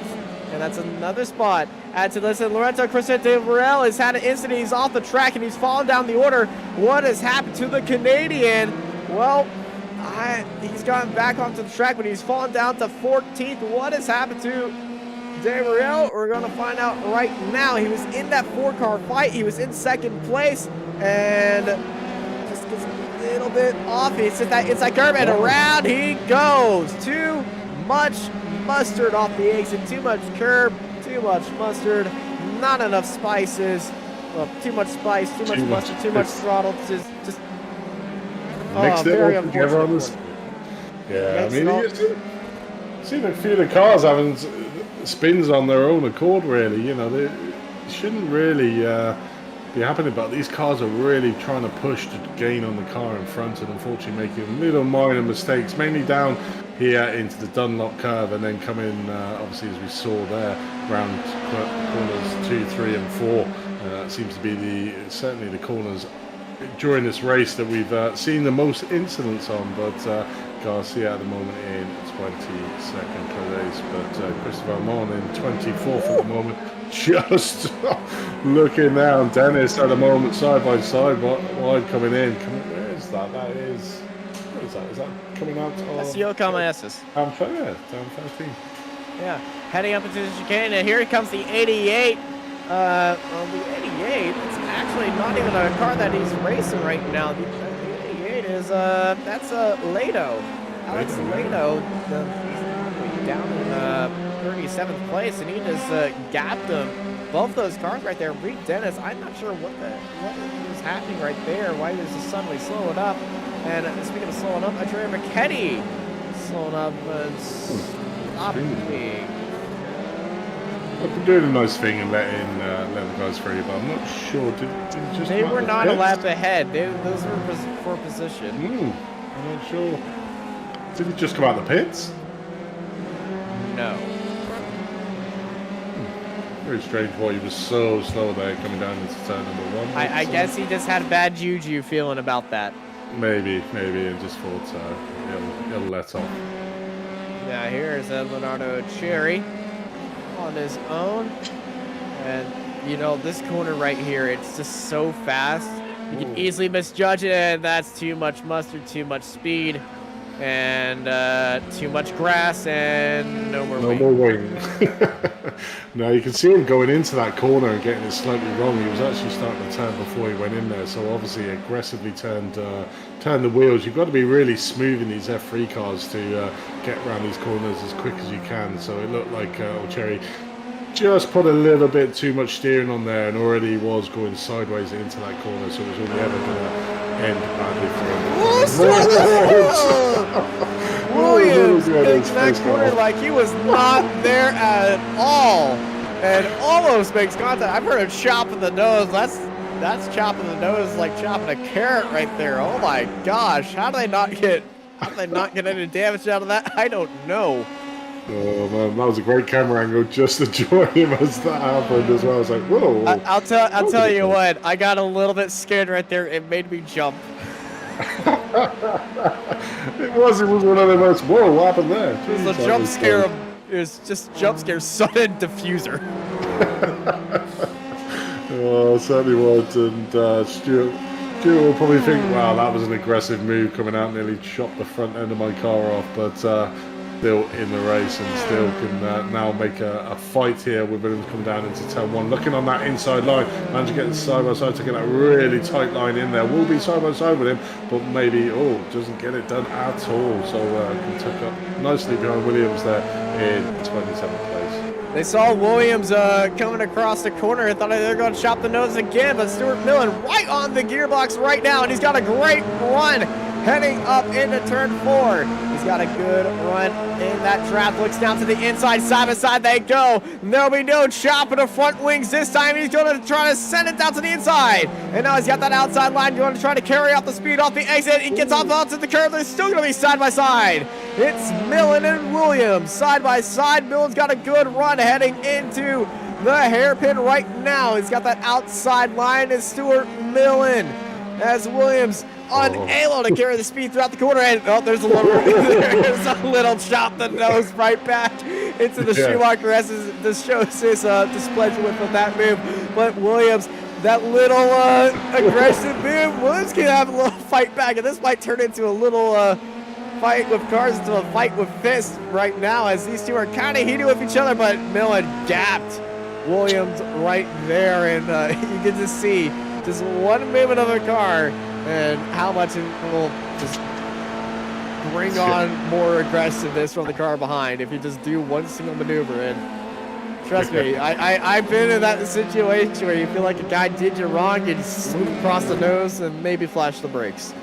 E: and that's another spot. Add to this, and Lorenzo Crescente-Varela has had an incident. He's off the track, and he's fallen down the order. What has happened to the Canadian? Well, he's gotten back onto the track, but he's fallen down to 14th. What has happened to Gabriel? We're going to find out right now. He was in that 4-car fight. He was in 2nd place, and just gets a little bit off. He's at that inside curve, and around he goes. Too much mustard off the exit. Too much curb, too much mustard, not enough spices. Well, too much spice, too much mustard, too much throttle. Just
F: mixed it all together on this. Yeah, I mean, you've seen a few of the cars having spins on their own accord, really. You know, they shouldn't really be happening, but these cars are really trying to push to gain on the car in front, and unfortunately making little minor mistakes, mainly down here into the Dunlop curve, and then coming, obviously, as we saw there, round corners 2, 3, and 4. That seems to be certainly the corners during this race that we've seen the most incidents on, but Garcia at the moment in 22nd place, but Christopher Amon in 24th at the moment, just looking down. Dennis at the moment side by side, wide coming in. Where is that? That is, what is that? Is that coming out?
E: That's Yokohama Esses.
F: Down 13.
E: Yeah, heading up into the chicane, and here comes the 88. The 88, it's actually not even a car that he's racing right now. The 88 is, that's Lado. Alex Lado, he's down in 37th place, and he just gapped him. Both those cars right there. Reed Dennis, I'm not sure what was happening right there, why he was just suddenly slowing up. And speaking of slowing up, Andrea McKetty slowing up and stopping.
F: I've been doing a nice thing and letting the guys free, but I'm not sure. Did just
E: they were not a lap ahead. Those were for position.
F: I'm not sure. Did he just come out the pits?
E: No.
F: Very strange why he was so slow there coming down into turn number 1.
E: I guess he just had a bad juju feeling about that.
F: Maybe, and just thought he'll let off.
E: Now here's Leonardo Cherry on his own, and you know, this corner right here, it's just so fast you can easily misjudge it, and that's too much mustard, too much speed, and too much grass, and no more wing.
F: Now you can see him going into that corner and getting it slightly wrong. He was actually starting to turn before he went in there, so obviously aggressively turned the wheels. You've got to be really smooth in these F3 cars to get around these corners as quick as you can. So it looked like Cherry just put a little bit too much steering on there, and already was going sideways into that corner, so it was only ever going to end badly for him.
E: Williams takes that corner like he was not there at all, and almost makes contact. I've heard of chopping the nose. That's chopping the nose like chopping a carrot right there. Oh my gosh, how do they not get any damage out of that? I don't know.
F: Oh man, that was a great camera angle just to join him as that happened as well. I was like, whoa.
E: I'll tell you what, I got a little bit scared right there. It made me jump.
F: It was one of the most, whoa, what happened there?
E: It was a jump scare. It was just jump scare, sudden diffuser.
F: Oh, certainly was. And Stuart will probably think, wow, that was an aggressive move coming out, nearly chopped the front end of my car off, but still in the race and still can now make a fight here with Williams come down into turn 1. Looking on that inside line, managed to get side by side, taking that really tight line in there. Will be side by side with him, but maybe, doesn't get it done at all. So can tuck up nicely behind Williams there in 27th place.
E: They saw Williams coming across the corner and thought they were going to chop the nose again, but Stuart Millen right on the gearbox right now, and he's got a great run heading up into turn 4. He's
G: got a good run in that draft. Looks down to the inside, side by side they go. There'll be no chop in the front wings this time. He's going to try to send it down to the inside. And now he's got that outside line going to try to carry off the speed off the exit. He gets off onto the curve. They're still going to be side by side. It's Millen and Williams side by side. Millen's got a good run heading into the hairpin right now. He's got that outside line. It's Stuart Millen as Williams unable to carry the speed throughout the corner. And there's a little chop the nose right back into the Schumacher. This shows his displeasure with that move. But Williams, that little aggressive move, Williams can have a little fight back, and this might turn into a little fight with cars into a fight with fists right now, as these two are kind of heated with each other. But Millen gapped Williams right there, and you get to see just one movement of a car and how much it will just bring on more aggressiveness from the car behind if you just do one single maneuver. And trust me, I've been in that situation where you feel like a guy did you wrong, and you swoop across the nose and maybe flash the brakes.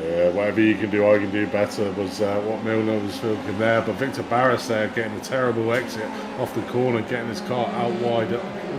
F: Yeah, whatever you can do, I can do better was what Milner was filming there. But Victor Barris there getting a terrible exit off the corner, getting his car out wide,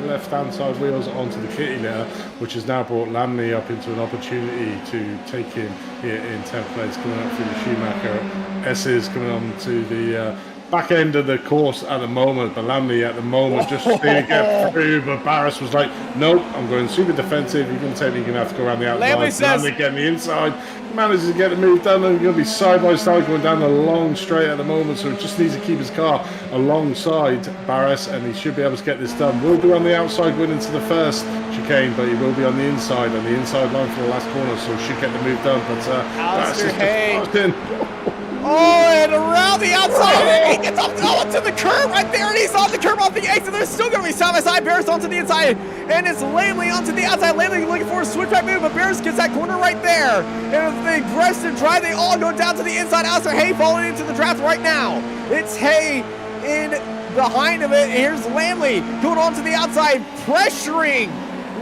F: left-hand side wheels onto the kitty there, which has now brought Lamley up into an opportunity to take him here in 10th place, coming up through the Schumacher S's, coming on to the back end of the course at the moment. But Lamley at the moment just trying to get through, but Barris was like, nope, I'm going super defensive. You're going to take me, you're going to have to go around the outside. Lamley getting the inside, manages to get the move done, and going to be side by side going down the long straight at the moment, so he just needs to keep his car alongside Barris, and he should be able to get this done. Will be on the outside going into the first chicane, but he will be on the inside line for the last corner, so should get the move done. But
G: Alistair Hay. Oh, and around the outside, and he gets up onto the curb right there, and he's on the curb off the exit. They're still going to be side by side. Barris onto the inside, and it's Lamley onto the outside. Lamley looking for a switch back move, but Barris gets that corner right there. And with the aggressive drive, they all go down to the inside. Alistair Hay falling into the draft right now. It's Hay in behind of it. And here's Lamley going on to the outside, pressuring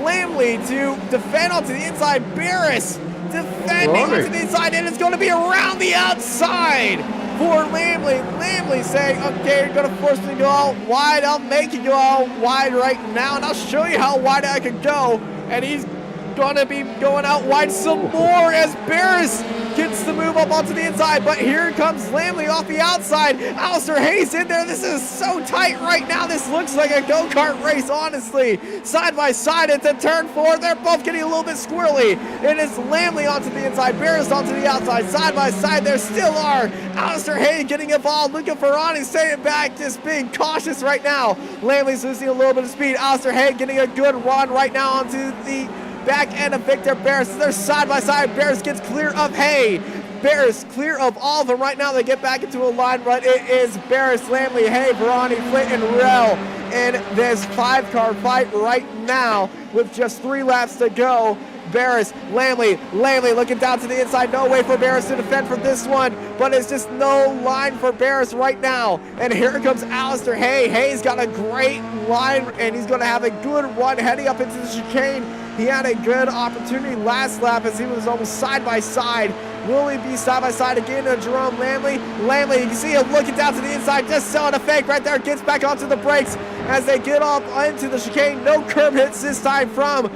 G: Lamley to defend onto the inside. Barris defending onto the inside, and it's going to be around the outside for Lamley. Lamley saying, okay, you're going to force me to go out wide. I'll make you go out wide right now, and I'll show you how wide I can go. And he's going to be going out wide some more as Barris gets the move up onto the inside. But here comes Lamley off the outside. Alistair Hayes in there. This is so tight right now. This looks like a go-kart race, honestly. Side by side into turn 4. They're both getting a little bit squirrely. And it's Lamley onto the inside, Barris onto the outside. Side by side, there still are. Alistair Hayes getting involved. Luca Ferrani staying back, just being cautious right now. Lamley's losing a little bit of speed. Alistair Hayes getting a good run right now onto the back end of Victor Barris. They're side by side. Barris gets clear of Hay. Barris clear of all of them right now. They get back into a line run. It is Barris, Lamley, Hay, Verani, Flint, and Rell in this 5-car fight right now with just 3 laps to go. Barris, Lamley looking down to the inside. No way for Barris to defend for this one, but it's just no line for Barris right now. And here comes Alistair Hay. Hay's got a great line, and he's going to have a good run heading up into the chicane. He had a good opportunity last lap as he was almost side by side. Will he be side by side again to Jerome Lamley? Lamley, you can see him looking down to the inside, just selling a fake right there. Gets back onto the brakes as they get up into the chicane. No curb hits this time from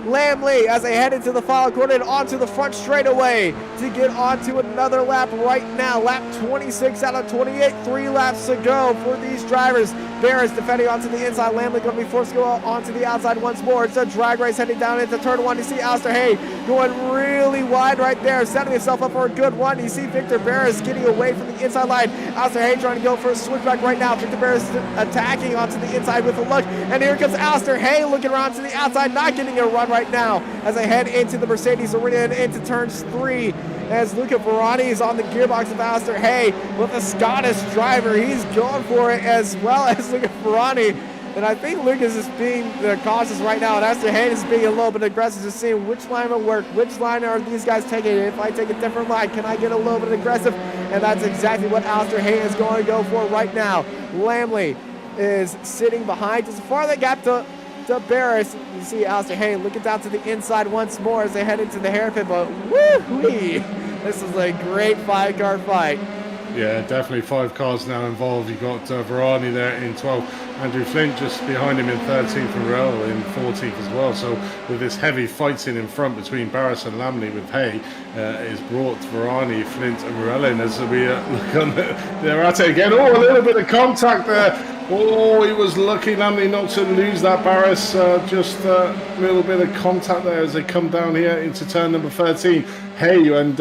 G: Lamley as they head into the final corner and onto the front straightaway to get onto another lap right now. Lap 26 out of 28, 3 laps to go for these drivers. Barris defending onto the inside. Lamley going to be forced to go onto the outside once more. It's a drag race heading down into turn 1. You see Alistair Hay going really wide right there, setting himself up for a good one. You see Victor Barris getting away from the inside line. Alistair Hay trying to go for a switchback right now. Victor Barris attacking onto the inside with a look. And here comes Alistair Hay looking around to the outside, not getting a run right now as they head into the Mercedes arena and into turns 3. As Luca Ferrani is on the gearbox of Alistair Hay with a Scottish driver. He's going for it as well as Luca Ferrani. And I think Lucas is being cautious right now, and Alistair Hay is being a little bit aggressive, just seeing which line will work, which line are these guys taking. If I take a different line, can I get a little bit aggressive? And that's exactly what Alistair Hay is going to go for right now. Lamley is sitting behind, just far the gap to Barris. You see Alistair Hay looking down to the inside once more as they head into the hairpin, but woo-wee! This is a great 5-car fight.
F: Yeah, definitely 5 cars now involved. You've got Varani there in 12th, Andrew Flint just behind him in 13th, and Rell in 14th as well. So with this heavy fighting in front between Barris and Lamley with Hay, it's brought Varani, Flint and Rell in as we look on the Arate again. Oh, a little bit of contact there. Oh, he was lucky, Lamley, not to lose that. Barris, just a little bit of contact there as they come down here into turn number 13. Hay and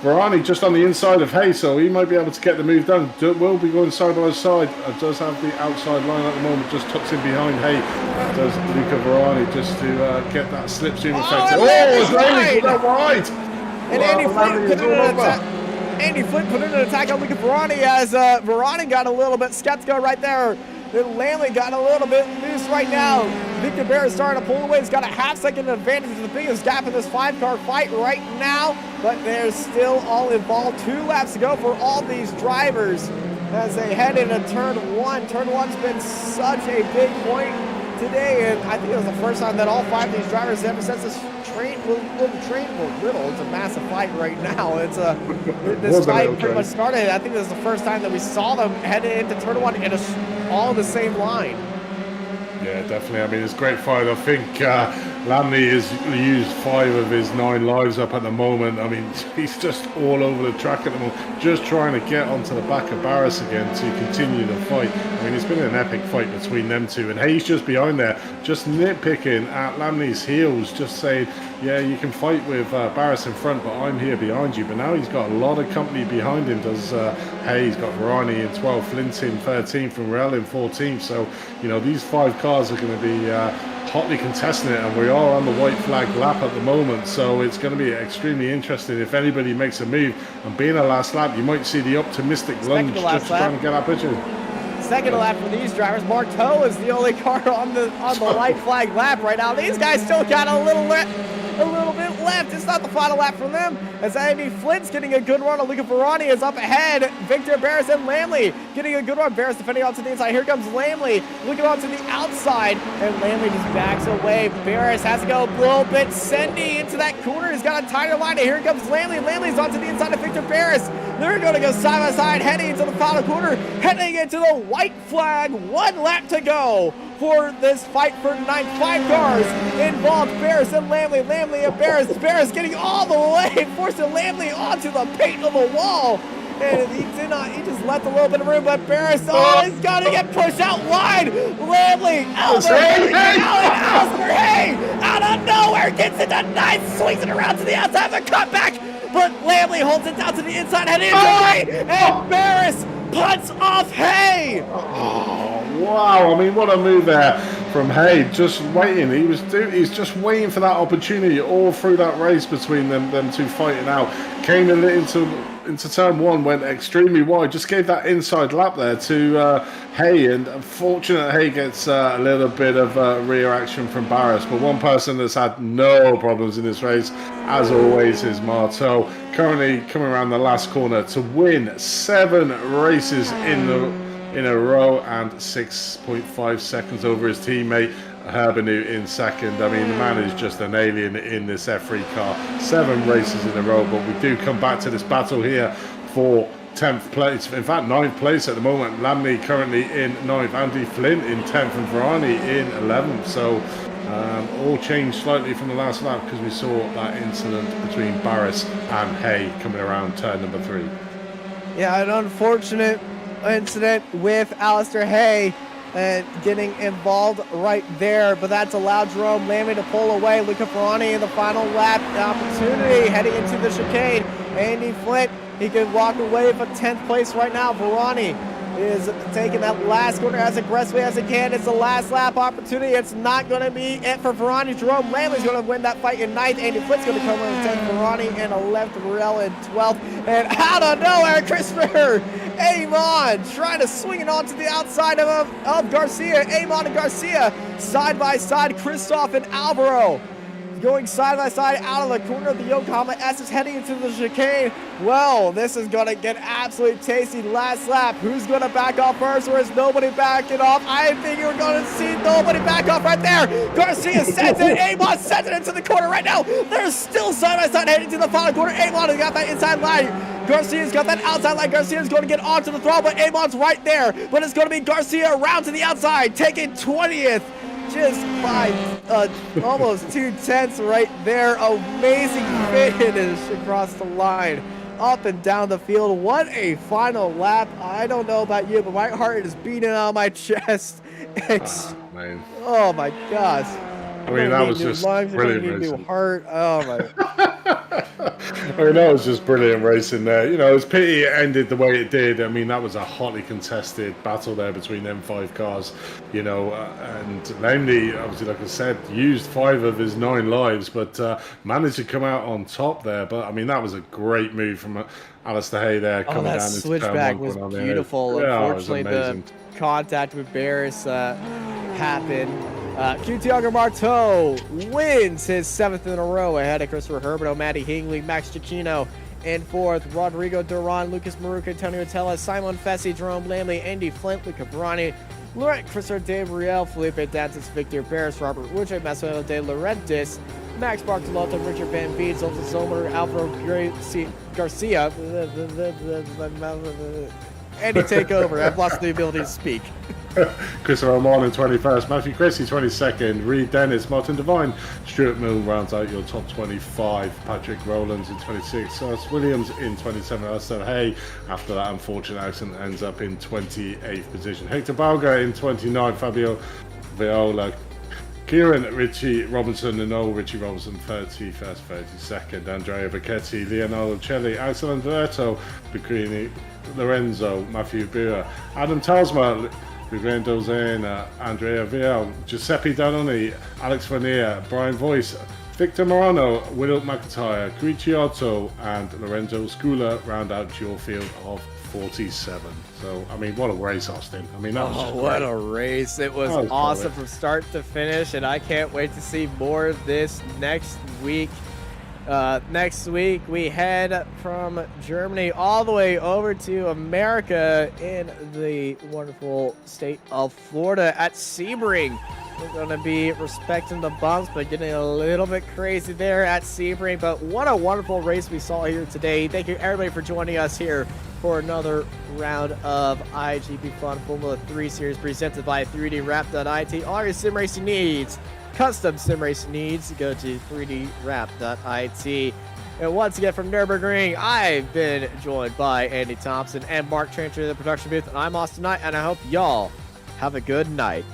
F: Varani just on the inside of Hay, so he might be able to get the move done. Will be going side by side. Does have the outside line at the moment, just tucks in behind Hay. Does Luca Varani just to get that slipstream effect. It's Lamley put that wide.
G: And Andy Flint put in an attack on Luca Varani as Varani got a little bit skeptical right there. Then Lamley got a little bit loose right now. Victor Bear is starting to pull away. He's got a half-second advantage. The biggest gap in this 5-car fight right now, but they're still all involved. 2 laps to go for all these drivers as they head into turn 1. Turn 1's been such a big point today, and I think it was the first time that all 5 of these drivers ever since this train were riddled. It's a massive fight right now. It's this fight pretty much started. I think this is the first time that we saw them headed into turn 1 in all the same line.
F: Yeah, definitely. I mean, it's a great fight. I think Lamley has used 5 of his 9 lives up at the moment. I mean, he's just all over the track at the moment, just trying to get onto the back of Barris again to continue the fight. I mean, it's been an epic fight between them two, and Hayes just behind there, just nitpicking at Lamley's heels, just saying, yeah, you can fight with Barris in front, but I'm here behind you. But now he's got a lot of company behind him. Does Hayes got Varani in 12th, Flint in 13th, and Rell in 14th. So, you know, these 5 cars are going to be hotly contesting it, and we are on the white flag lap at the moment, so it's going to be extremely interesting if anybody makes a move. And being a last lap, you might see the optimistic lunge just trying to get that picture.
G: Second lap for these drivers. Marteau is the only car on the white flag lap right now. These guys still got a little bit left. It's not the final lap for them, as Andy Flint's getting a good run. Luca Varani is up ahead. Victor Barris and Lamley getting a good run. Barris defending onto the inside. Here comes Lamley looking onto the outside, and Lamley just backs away. Barris has to go a little bit sendy into that corner. He's got a tighter line, and here comes Lamley. Lamley's onto the inside of Victor Barris. They're going to go side by side, heading into the final corner, heading into the white flag. 1 lap to go for this fight for 9th. 5 cars involved. Barris and Lamley. Lamley and Barris. Barris getting all the way, forcing Lamley onto the paint of the wall. And he just left a little bit of room, but Barris, he's got to get pushed out wide. Lamley, Alistair Hay, out of nowhere, gets into 9th, swings it around to the outside of the cutback, but Lamley holds it down to the inside, heading into Hay, and Barris punts off Hay.
F: Oh, wow. I mean, what a move there from Hay, just waiting. He's just waiting for that opportunity all through that race between them 2 fighting out. Came into turn 1, went extremely wide, just gave that inside lap there to Hay, and unfortunately Hay gets a little bit of rear action from Barris. But one person that's had no problems in this race, as always, is Marteau, currently coming around the last corner to win 7 races in a row and 6.5 seconds over his teammate Herbanu in second. I mean, the man is just an alien in this F3 car. 7 races in a row, but we do come back to this battle here for 10th place. In fact, 9th place at the moment. Lamley currently in 9th, Andy Flint in 10th, and Varani in 11th. So all changed slightly from the last lap because we saw that incident between Barris and Hay coming around turn number 3.
G: Yeah, an unfortunate incident with Alistair Hay getting involved right there, but that's allowed Jerome Lamley to pull away. Luca Varani in the final lap opportunity heading into the chicane. Andy Flint, he can walk away for 10th place right now. Varani is taking that last corner as aggressively as he can. It's the last lap opportunity. It's not going to be it for Varani. Jerome Lamley's going to win that fight in 9th. Andy Flint's going to come in 10th. Varani in 11th. Rell in 12th. And out of nowhere, Christopher Amon trying to swing it onto the outside of Garcia. Amon and Garcia side by side. Christoph and Alvaro going side by side out of the corner of the Yokohama S is heading into the chicane. Well, this is going to get absolutely tasty. Last lap. Who's going to back off first, or is nobody backing off? I think you're going to see nobody back off right there. Garcia sends it. Amon sends it into the corner right now. They're still side by side heading to the final corner. Amon has got that inside line. Garcia's got that outside line. Garcia's going to get onto the throttle, but Amon's right there. But it's going to be Garcia around to the outside, taking 20th. Just by almost 2/10 right there. Amazing finish across the line, up and down the field. What a final lap. I don't know about you, but my heart is beating on my chest.
F: Man.
G: Oh my gosh.
F: I mean, that was just brilliant
G: new
F: racing.
G: heart. Oh my.
F: I mean, that was just brilliant racing there. You know, it's pity it ended the way it did. I mean, that was a hotly contested battle there between them 5 cars, you know, and namely, obviously, like I said, used 5 of his 9 lives, but managed to come out on top there. But, I mean, that was a great move from Alistair Hay there coming
G: that
F: down into
G: switchback
F: turn 1
G: was
F: there.
G: beautiful.
F: Yeah,
G: Unfortunately,
F: it was
G: the
F: amazing.
G: contact with Barris happened. QT Marteau wins his 7th in a row ahead of Christopher Herberto, Matty Hingley, Max Cicchino in 4th, Rodrigo Duran, Lucas Maruca, Antonio Tella, Simon Fessy, Jerome Lamley, Andy Flint, Luca Brani, Laurent Christopher Gabriel, Felipe Dantas, Victor Barris, Robert Woodruff, Marcelo De Laurentiis, Max Bartolotto, Richard Van Veen, Zoltan Zomer, Alvaro Garcia, Andy take over. I've lost the ability to speak.
F: Christopher Oman in 21st, Matthew Christie 22nd, Reed Dennis, Martin Devine, Stuart Milne rounds out your top 25, Patrick Rowlands in 26th, Cyrus Williams in 27th, Alistair Hay, after that unfortunate accident, ends up in 28th position. Hector Balga in 29th, Fabio Viola, Kieran Richie Robinson and Noel Richie Robinson 31st, 32nd, Andrea Becchetti, Leonardo Celli, Axel Andretto, Bicrini, Lorenzo, Matthew Bira, Adam Talsma, Rugendo Zena, Andrea Vial, Giuseppe Danoni, Alex Vanier, Brian Voice, Victor Morano, Will McIntyre, Criciotto, and Lorenzo Scula round out your field of 47. So, I mean, what a race, Austin. I mean, that was just
G: what
F: great.
G: a race. It was
F: That was
G: awesome
F: great.
G: from start to finish, and I can't wait to see more of this next week. Next week, we head from Germany all the way over to America in the wonderful state of Florida at Sebring. We're going to be respecting the bumps, but getting a little bit crazy there at Sebring. But what a wonderful race we saw here today. Thank you, everybody, for joining us here for another round of iGP Fun Formula 3 Series presented by 3DWrap.it. All your sim racing needs, custom sim racing needs, go to 3DWrap.it. And once again from Nurburgring, I've been joined by Andy Thompson and Mark Tranter in the production booth. And I'm Austin Knight, and I hope y'all have a good night.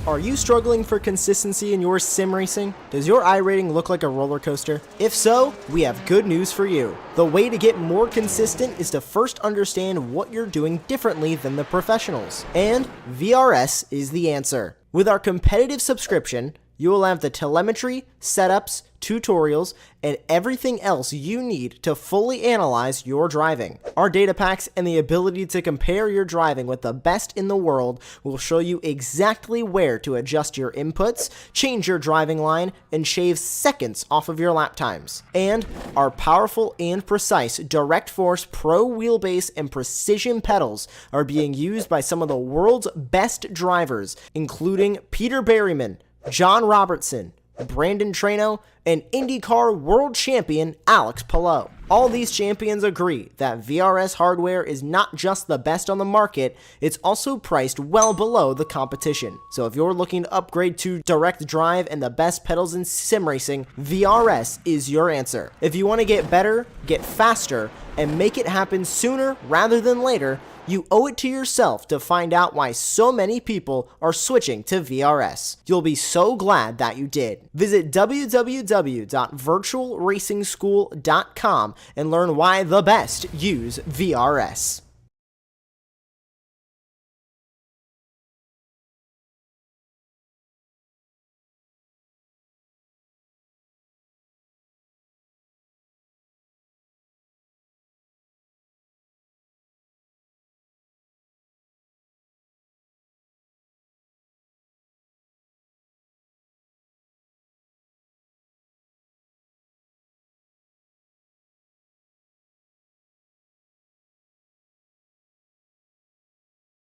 H: Are you struggling for consistency in your sim racing? Does your iRating look like a roller coaster? If so, we have good news for you. The way to get more consistent is to first understand what you're doing differently than the professionals. And VRS is the answer. With our competitive subscription, you will have the telemetry, setups, tutorials, and everything else you need to fully analyze your driving. Our data packs and the ability to compare your driving with the best in the world will show you exactly where to adjust your inputs, change your driving line, and shave seconds off of your lap times. And our powerful and precise Direct Force Pro wheelbase and precision pedals are being used by some of the world's best drivers, including Peter Berryman, John Robertson, Brandon Trano, and IndyCar World Champion Alex Palou. All these champions agree that VRS hardware is not just the best on the market, it's also priced well below the competition. So if you're looking to upgrade to direct drive and the best pedals in sim racing, VRS is your answer. If you want to get better, get faster, and make it happen sooner rather than later, you owe it to yourself to find out why so many people are switching to VRS. You'll be so glad that you did. Visit www.virtualracingschool.com and learn why the best use VRS.